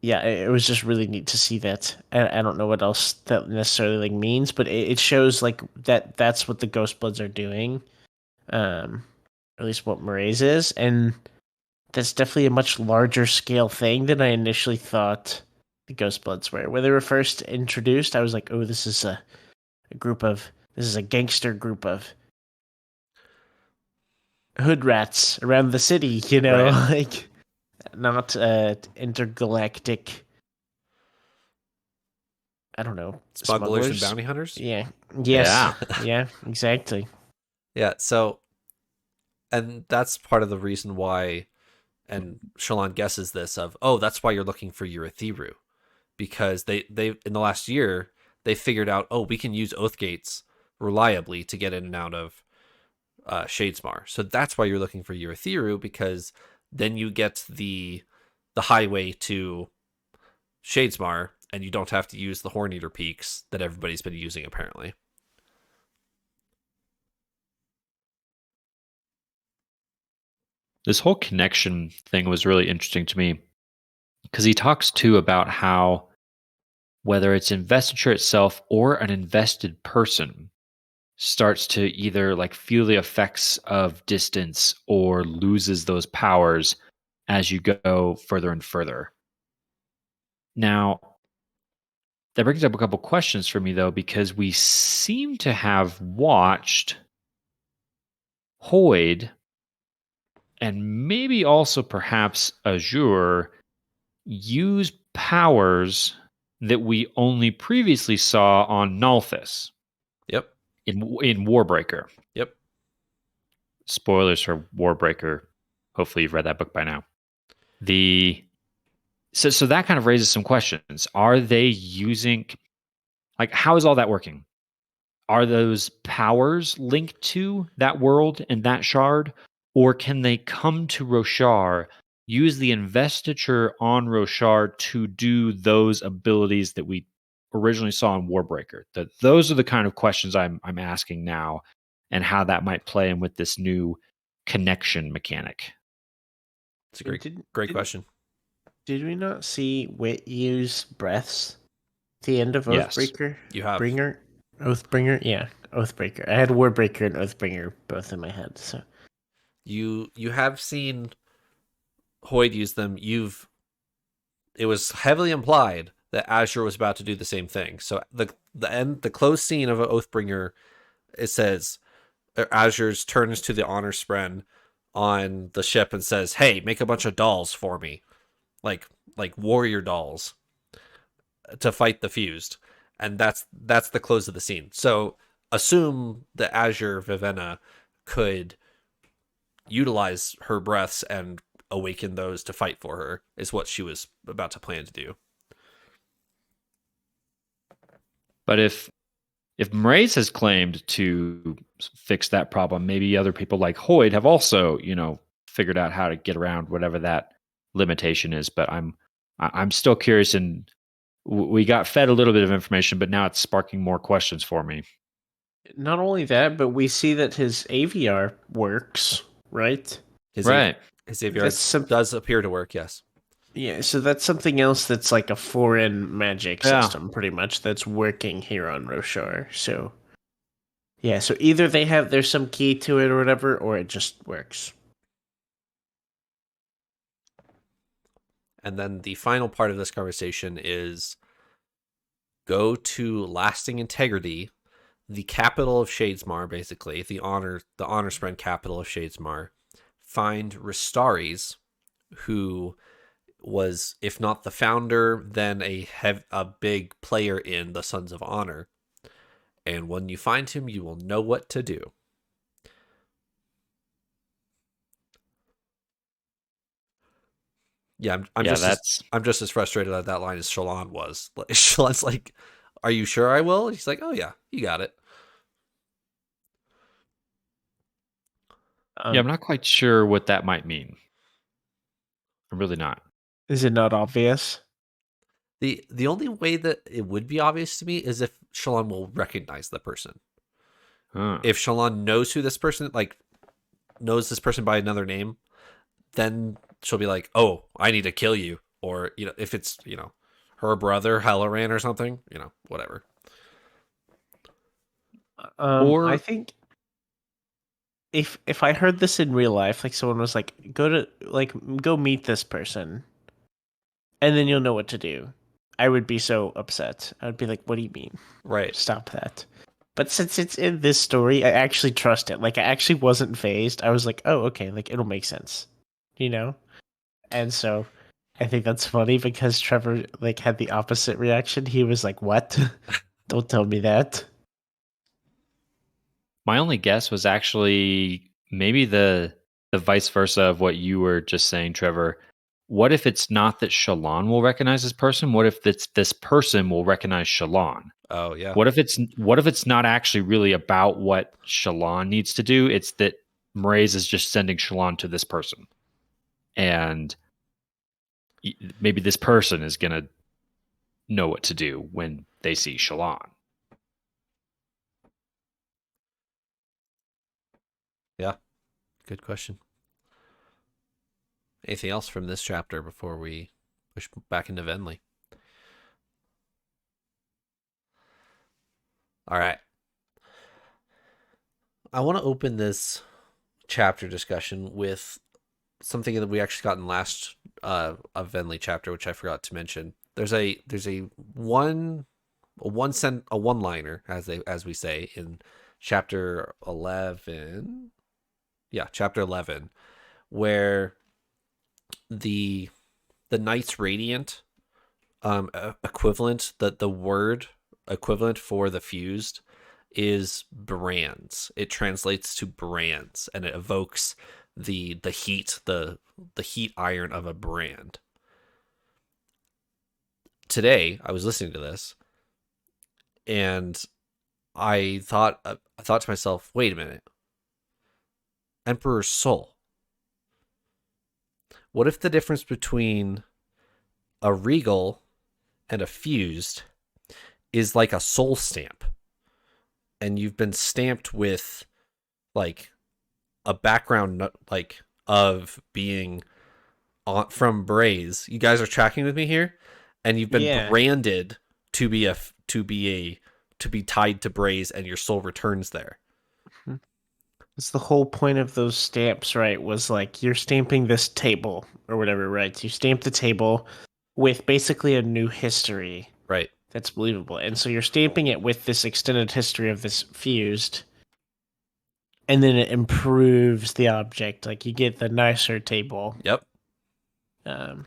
yeah, it was just really neat to see that. I don't know what else that necessarily means, but it shows that's what the Ghostbloods are doing. Or at least what Mraize is, and that's definitely a much larger scale thing than I initially thought the Ghostbloods were. When they were first introduced, I was like, oh, this is a gangster group of hood rats around the city, not intergalactic, I don't know, smugglers and bounty hunters? Yeah. Yes. Yeah, exactly. Yeah, so, and that's part of the reason why, and Shallan guesses this of, oh, that's why you're looking for Urithiru, because they in the last year, they figured out, oh, we can use Oath Gates reliably to get in and out of Shadesmar. So that's why you're looking for Urithiru, because then you get the highway to Shadesmar, and you don't have to use the Horneater peaks that everybody's been using apparently. This whole connection thing was really interesting to me because he talks too about how whether it's investiture itself or an invested person starts to either like feel the effects of distance or loses those powers as you go further and further. Now, that brings up a couple questions for me though, because we seem to have watched Hoid and maybe also perhaps Azure use powers that we only previously saw on Nalthis. Yep. In Warbreaker. Yep. Spoilers for Warbreaker. Hopefully you've read that book by now. So that kind of raises some questions. Are they using, like, how is all that working? Are those powers linked to that world and that shard? Or can they come to Roshar, use the investiture on Roshar to do those abilities that we originally saw in Warbreaker? Those are the kind of questions I'm asking now, and how that might play in with this new connection mechanic. It's a great question. Did we not see Wit use breaths at the end of Oathbreaker? Yes, you have. Oathbringer? Yeah, Oathbreaker. I had Warbreaker and Oathbringer both in my head. So you have seen Hoid use them. It was heavily implied that Azure was about to do the same thing. So the close scene of Oathbringer, it says Azure turns to the honor spren on the ship and says, "Hey, make a bunch of dolls for me, like warrior dolls, to fight the fused." And that's the close of the scene. So assume that Azure Vivenna could utilize her breaths and awaken those to fight for her, is what she was about to plan to do. But if Mraize has claimed to fix that problem, maybe other people like Hoid have also, figured out how to get around whatever that limitation is. But I'm still curious, and we got fed a little bit of information, but now it's sparking more questions for me. Not only that, but we see that his AVR works, right? His AVR does appear to work, yes. Yeah, so that's something else that's like a foreign magic system, pretty much, that's working here on Roshar. So, yeah, so either there's some key to it or whatever, or it just works. And then the final part of this conversation is go to Lasting Integrity, the capital of Shadesmar, basically, the honor spren capital of Shadesmar. Find Ristaris, who was, if not the founder, then a big player in the Sons of Honor. And when you find him, you will know what to do. Yeah, I'm just as frustrated at that line as Shallan was. Shallan's like, "Are you sure I will?" He's like, "Oh yeah, you got it." Yeah, I'm not quite sure what that might mean. I'm really not. Is it not obvious? The only way that it would be obvious to me is if Shallan will recognize the person. If Shallan knows who this person, knows this person by another name, then she'll be like, "Oh, I need to kill you." Or, if it's, her brother, Halloran or something, whatever. Or I think if I heard this in real life, like someone was like, go meet this person, and then you'll know what to do, I would be so upset. I would be like, what do you mean? Right. Stop that. But since it's in this story, I actually trust it. Like, I actually wasn't phased. I was like, oh, okay, it'll make sense. And so I think that's funny because Trevor had the opposite reaction. He was like, what? Don't tell me that. My only guess was actually maybe the vice versa of what you were just saying, Trevor, what if it's not that Shallan will recognize this person? What if it's this person will recognize Shallan? Oh yeah. What if it's not actually really about what Shallan needs to do? It's that Mraize is just sending Shallan to this person, and maybe this person is gonna know what to do when they see Shallan. Yeah, good question. Anything else from this chapter before we push back into Venli? All right. I want to open this chapter discussion with something that we actually got in last a Venli chapter, which I forgot to mention. There's a one-liner, as we say, in chapter 11. Yeah, chapter 11, where the Knights Radiant equivalent, the word equivalent for the fused is brands. It translates to brands, and it evokes the heat, the heat iron of a brand. Today I was listening to this, and I thought to myself, wait a minute, Emperor's Soul. What if the difference between a regal and a fused is like a soul stamp, and you've been stamped with like a background like of being from Braze? You guys are tracking with me here, and you've been branded to be tied to Braze, and your soul returns there. It's the whole point of those stamps, right? Was like you're stamping this table or whatever, right? You stamp the table with basically a new history, right? That's believable, and so you're stamping it with this extended history of this fused, and then it improves the object. Like you get the nicer table. Yep. And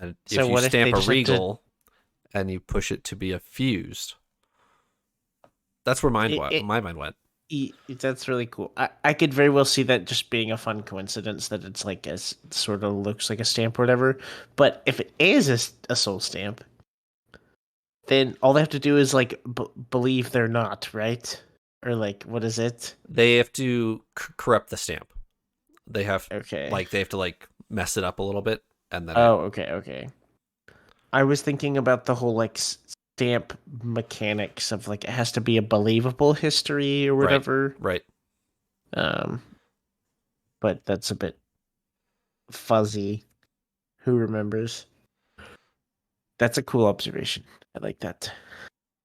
if you stamp a regal and you push it to be a fused, that's where my mind went. That's really cool. I could very well see that just being a fun coincidence that it's like a sort of looks like a stamp or whatever. But if it is a soul stamp, then all they have to do is like believe they're not, right? Or like, what is it? They have to corrupt the stamp. They have they have to like mess it up a little bit, and then okay. I was thinking about the whole like stamp mechanics of like it has to be a believable history or whatever. Right. But that's a bit fuzzy. Who remembers? That's a cool observation. I like that.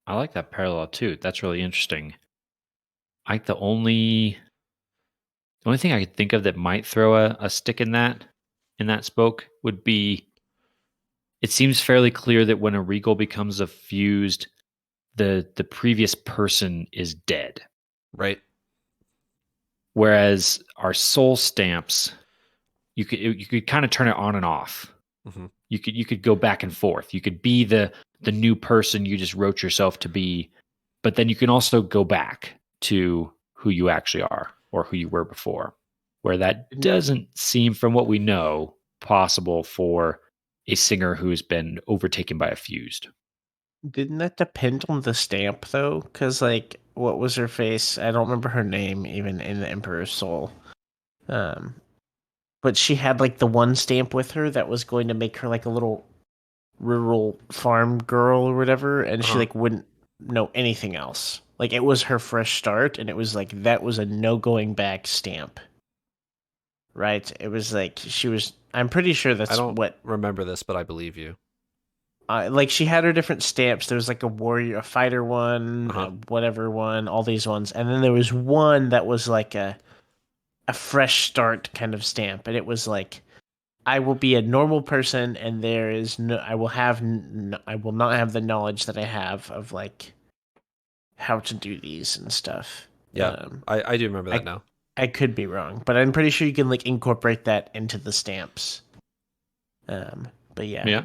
I like that parallel too. That's really interesting. The only thing I could think of that might throw a stick in that spoke would be, it seems fairly clear that when a regal becomes a fused, the previous person is dead. Right. Whereas our soul stamps, you could kind of turn it on and off. Mm-hmm. You could go back and forth. You could be the new person you just wrote yourself to be, but then you can also go back to who you actually are or who you were before. Where that doesn't seem, from what we know, possible for a singer who has been overtaken by a fused. Didn't that depend on the stamp though? Because like, what was her face? I don't remember her name even in the Emperor's Soul. But she had like the one stamp with her that was going to make her like a little rural farm girl or whatever, and she like wouldn't know anything else. Like it was her fresh start, and it was like that was a no going back stamp. Right? It was like she was. I'm pretty sure that's what. Remember this, but I believe you. Like she had her different stamps. There was like a warrior, a fighter one, whatever one, all these ones, and then there was one that was like a fresh start kind of stamp, and it was like, I will be a normal person, and there is no, I will not have the knowledge that I have of like how to do these and stuff. Yeah, I do remember that now. I could be wrong, but I'm pretty sure you can like incorporate that into the stamps. But yeah. Yeah.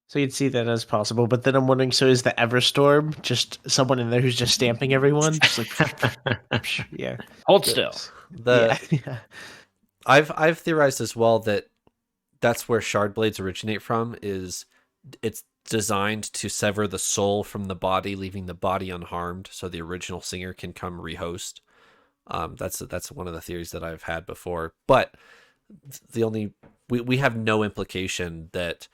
So you'd see that as possible, but then I'm wondering, so is the Everstorm just someone in there who's just stamping everyone? Just like, yeah. Hold still. Yeah. I've theorized as well that that's where shard blades originate from. Is it's designed to sever the soul from the body, leaving the body unharmed, so the original singer can come rehost. That's one of the theories that I've had before, but the only we have no implication that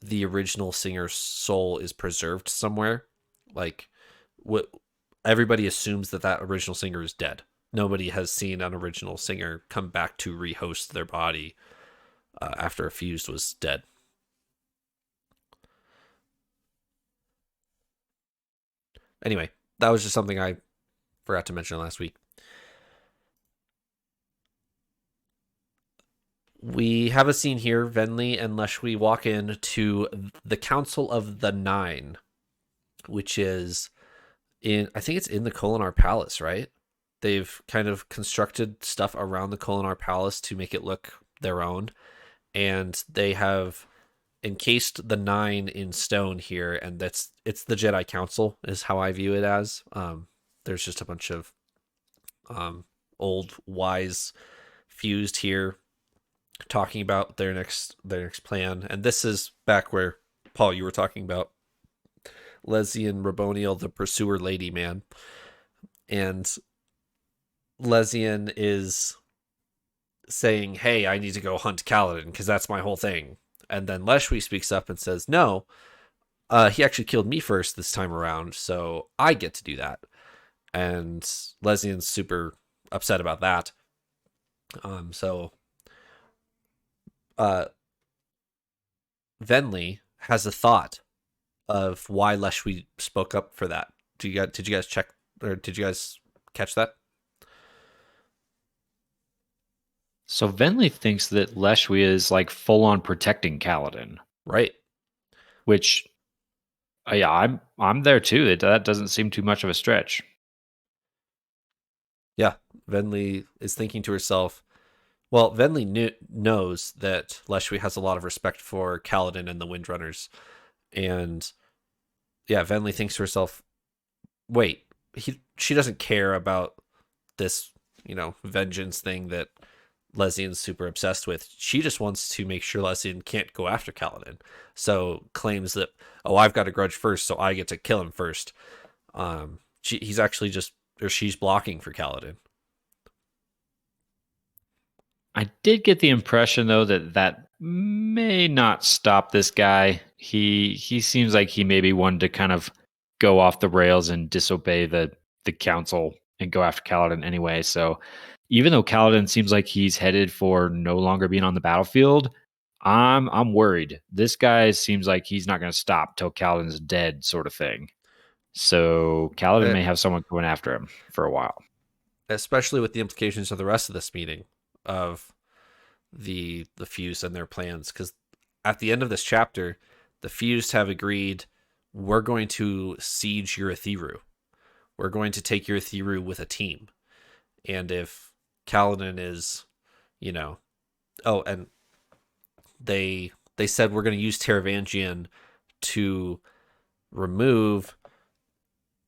the original singer's soul is preserved somewhere. Like, what everybody assumes that original singer is dead. Nobody has seen an original singer come back to rehost their body after a fused was dead. Anyway, that was just something I forgot to mention last week. We have a scene here. Venli and Leshwi walk in to the Council of the Nine, which is I think it's in the Kholinar Palace, right? They've kind of constructed stuff around the Kholinar Palace to make it look their own. And they have encased the Nine in stone here, and it's the Jedi Council is how I view it as. There's just a bunch of old wise fused here talking about their next plan. And this is back where, Paul, you were talking about Lesian Raboniel, the pursuer lady man. And Lesian is saying, hey, I need to go hunt Kaladin because that's my whole thing. And then Leshwi speaks up and says, no, he actually killed me first this time around, so I get to do that. And Lesian's super upset about that. Venli has a thought of why Leshwi spoke up for that. Did you guys check, or did you guys catch that? So Venli thinks that Leshwi is like full on protecting Kaladin, right? Which, yeah, I'm there too. That doesn't seem too much of a stretch. Yeah, Venli is thinking to herself. Well, Venli knows that Leshwi has a lot of respect for Kaladin and the Windrunners, and yeah, Venli thinks to herself, "Wait, she doesn't care about this, vengeance thing that Lesian's super obsessed with. She just wants to make sure Lesian can't go after Kaladin. So claims that, oh, I've got a grudge first, so I get to kill him first. He's actually she's blocking for Kaladin." I did get the impression, though, that may not stop this guy. He seems like he maybe wanted to kind of go off the rails and disobey the council and go after Kaladin anyway. So even though Kaladin seems like he's headed for no longer being on the battlefield, I'm worried. This guy seems like he's not going to stop till Kaladin's dead, sort of thing. So Kaladin may have someone going after him for a while. Especially with the implications of the rest of this meeting of the Fused and their plans. Because at the end of this chapter, the Fused have agreed, we're going to siege Urithiru. We're going to take Urithiru with a team. And if Kaladin is, oh, and they said we're going to use Taravangian to remove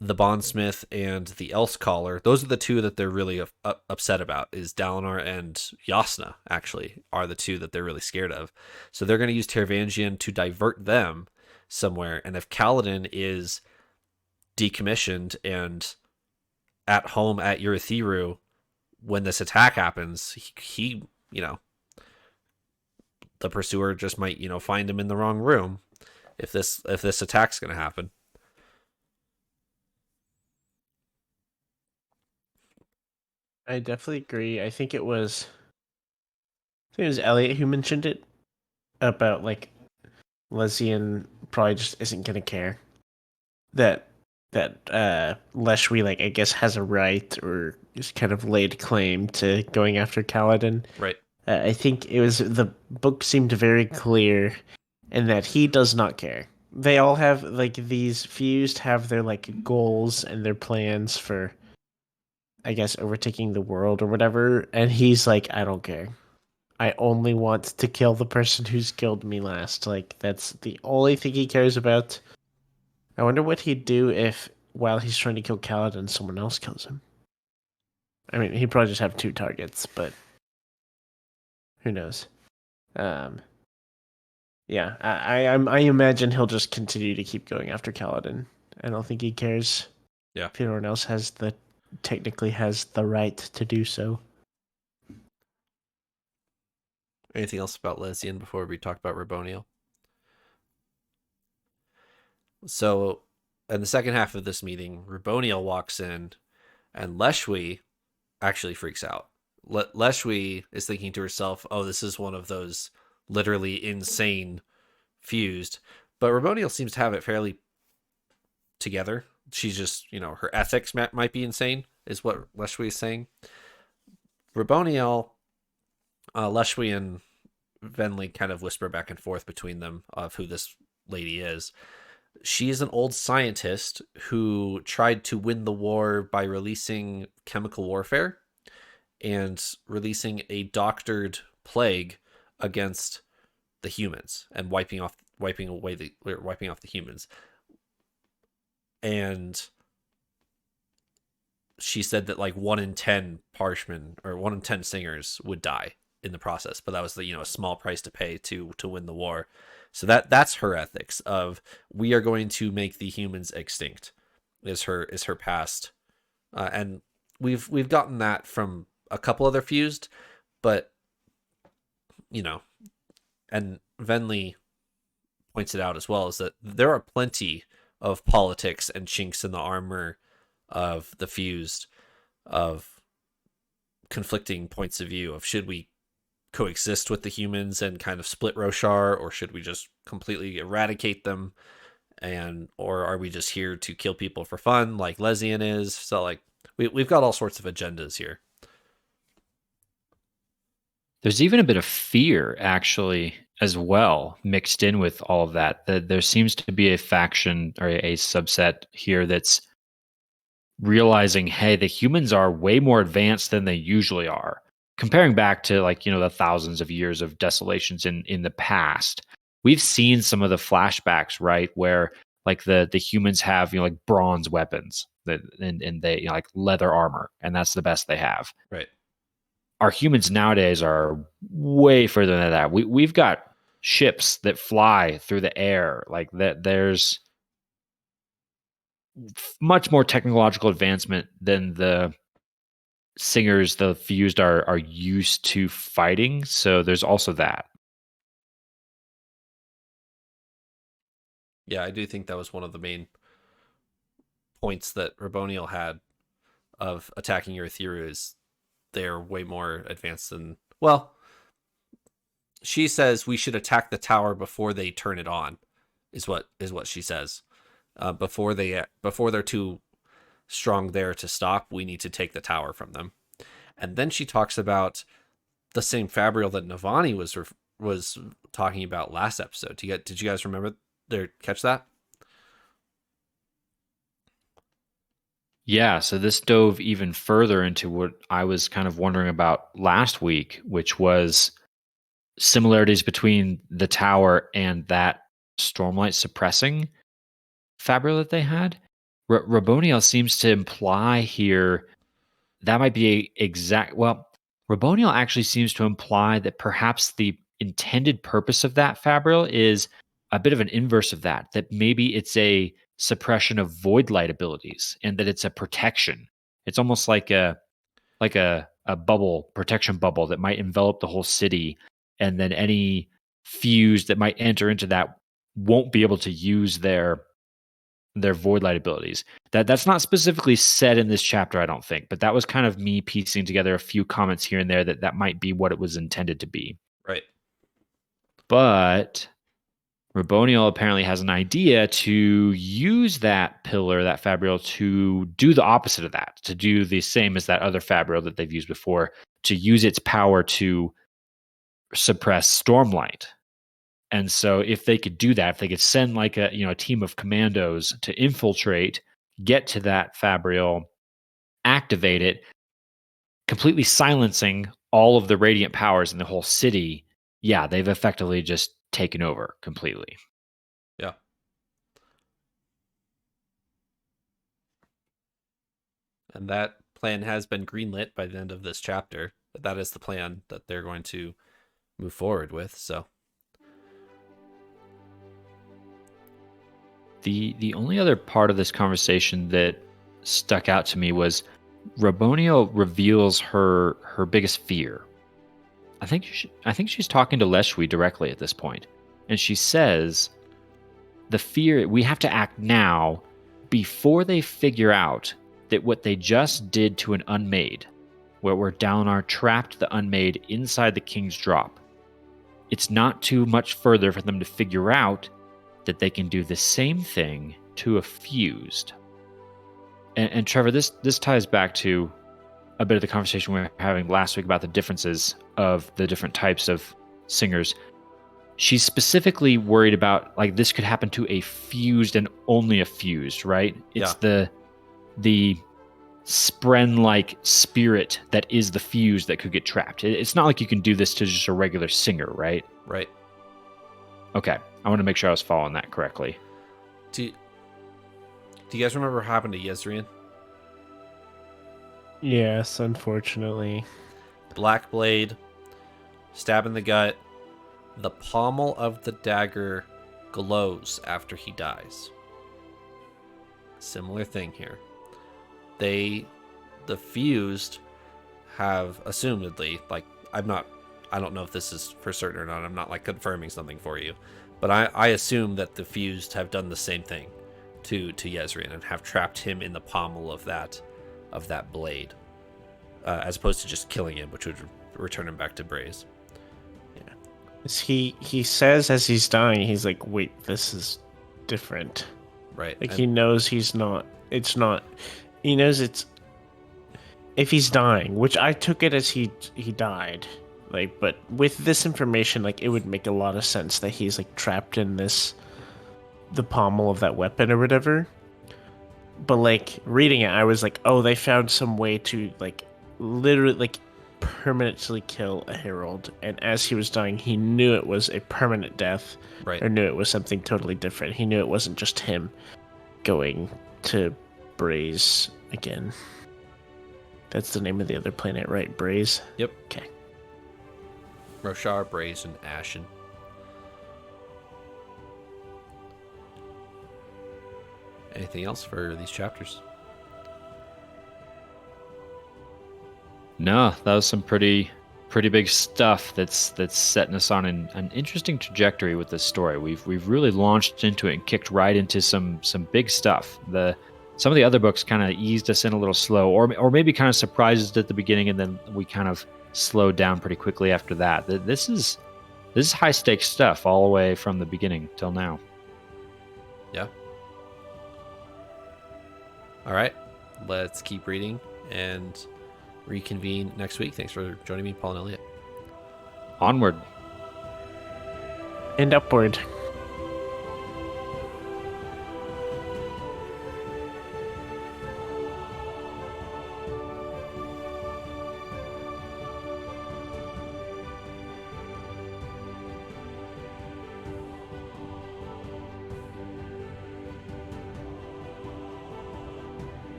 the Bondsmith and the Elsecaller. Those are the two that they're really upset about. Is Dalinar and Yasna, actually, are the two that they're really scared of. So they're going to use Taravangian to divert them somewhere. And if Kaladin is decommissioned and at home at Urithiru when this attack happens, he the pursuer just might, find him in the wrong room if this attack's going to happen. I definitely agree. I think it was Elliot who mentioned it about like Lesian probably just isn't gonna care that Leshwi, like, I guess, has a right or just kind of laid claim to going after Kaladin. Right. I think it was the book seemed very clear in that he does not care. They all have like these Fused have their like goals and their plans for, I guess, overtaking the world or whatever, and he's like, I don't care. I only want to kill the person who's killed me last. Like, that's the only thing he cares about. I wonder what he'd do if, while he's trying to kill Kaladin, someone else kills him. I mean, he'd probably just have two targets, but Who knows? Yeah, I imagine he'll just continue to keep going after Kaladin. I don't think he cares. Yeah. If anyone else technically has the right to do so. Anything else about Lesian before we talk about Raboniel? So, in the second half of this meeting, Raboniel walks in, and Leshwi actually freaks out. Leshwi is thinking to herself, "Oh, this is one of those literally insane fused," but Raboniel seems to have it fairly together. She's just, her ethics might be insane, is what Leshwi is saying. Raboniel, Leshwi, and Venli kind of whisper back and forth between them of who this lady is. She is an old scientist who tried to win the war by releasing chemical warfare and releasing a doctored plague against the humans and wiping off the humans. And she said that like 1 in 10 parshmen or 1 in 10 singers would die in the process, but that was a small price to pay to win the war. So that's her ethics of we are going to make the humans extinct is her past, and we've gotten that from a couple other fused, but and Venli points it out as well, is that there are plenty of politics and chinks in the armor of the fused, of conflicting points of view of should we coexist with the humans and kind of split Roshar, or should we just completely eradicate them, or are we just here to kill people for fun like Lesian is? So like we've got all sorts of agendas here. There's even a bit of fear actually as well mixed in with all of that. There seems to be a faction or a subset here that's realizing, hey, the humans are way more advanced than they usually are. Comparing back to the thousands of years of desolations in the past, we've seen some of the flashbacks, right, where like the humans have like bronze weapons and they like leather armor, and that's the best they have. Right. Our humans nowadays are way further than that. We've got ships that fly through the air, like that. There's much more technological advancement than the singers the fused are used to fighting, so there's also that. Yeah, I do think that was one of the main points that Raboniel had of attacking Earthiru, is they're way more advanced than, well, she says we should attack the tower before they turn it on, is what she says. Before they're too strong there to stop, we need to take the tower from them. And then she talks about the same Fabrial that Navani was talking about last episode. Did you guys remember catch that? Yeah, so this dove even further into what I was kind of wondering about last week, which was similarities between the tower and that Stormlight suppressing Fabrial that they had. Raboniel seems to imply here that might be Raboniel actually seems to imply that perhaps the intended purpose of that Fabrial is a bit of an inverse of that maybe it's a suppression of void light abilities and that it's a protection. It's almost like a bubble, protection bubble that might envelop the whole city, and then any fuse that might enter into that won't be able to use their void light abilities. That's not specifically said in this chapter, I don't think, but that was kind of me piecing together a few comments here and there that might be what it was intended to be. Right. But Raboniel apparently has an idea to use that pillar, that Fabrial, to do the opposite of that, to do the same as that other Fabrial that they've used before, to use its power to suppress Stormlight. And so if they could do that, if they could send like a team of commandos to infiltrate, get to that Fabrial, activate it, completely silencing all of the radiant powers in the whole city, yeah, they've effectively just taken over completely. Yeah. And that plan has been greenlit by the end of this chapter. That is the plan that they're going to move forward with. So the only other part of this conversation that stuck out to me was Rabonio reveals her biggest fear. I think she's talking to Leshwi directly at this point, and she says, "The fear, we have to act now before they figure out that what they just did to an unmade, where Dalinar trapped the unmade inside the king's drop. It's not too much further for them to figure out that they can do the same thing to a fused." And Trevor, this ties back to a bit of the conversation we were having last week about the differences of the different types of singers. She's specifically worried about, like, this could happen to a fused and only a fused, right? It's the spren-like spirit that is the fused that could get trapped. It's not like you can do this to just a regular singer, right? Right. Okay. I want to make sure I was following that correctly. Do you guys remember what happened to Yezrian? Yes, unfortunately. Black blade, stab in the gut. The pommel of the dagger glows after he dies. Similar thing here. The fused have assumedly, like, I don't know if this is for certain or not. I'm not like confirming something for you, but I assume that the fused have done the same thing to Yezrian and have trapped him in the pommel of that blade, as opposed to just killing him, which would return him back to Braze. He says as he's dying, he's like, wait, this is different. Right. Like, he knows he knows it's, if he's dying, which I took it as he died, like, but with this information, like, it would make a lot of sense that he's, like, trapped in the pommel of that weapon or whatever. But, like, reading it, I was like, oh, they found some way to, like, literally, like, permanently kill a herald, and as he was dying, he knew it was a permanent death, right? Or knew it was something totally different. He knew it wasn't just him going to Braze again. That's the name of the other planet, right? Braze? Yep. Okay. Roshar, Braze, and Ashen. Anything else for these chapters? No, that was some pretty big stuff that's setting us on an interesting trajectory with this story. We've really launched into it and kicked right into some big stuff. Some of the other books kind of eased us in a little slow, or maybe kind of surprised us at the beginning, and then we kind of slowed down pretty quickly after that. This is high stakes stuff all the way from the beginning till now. Yeah. All right, let's keep reading and reconvene next week. Thanks for joining me, Paul and Eliot. Onward. And upward.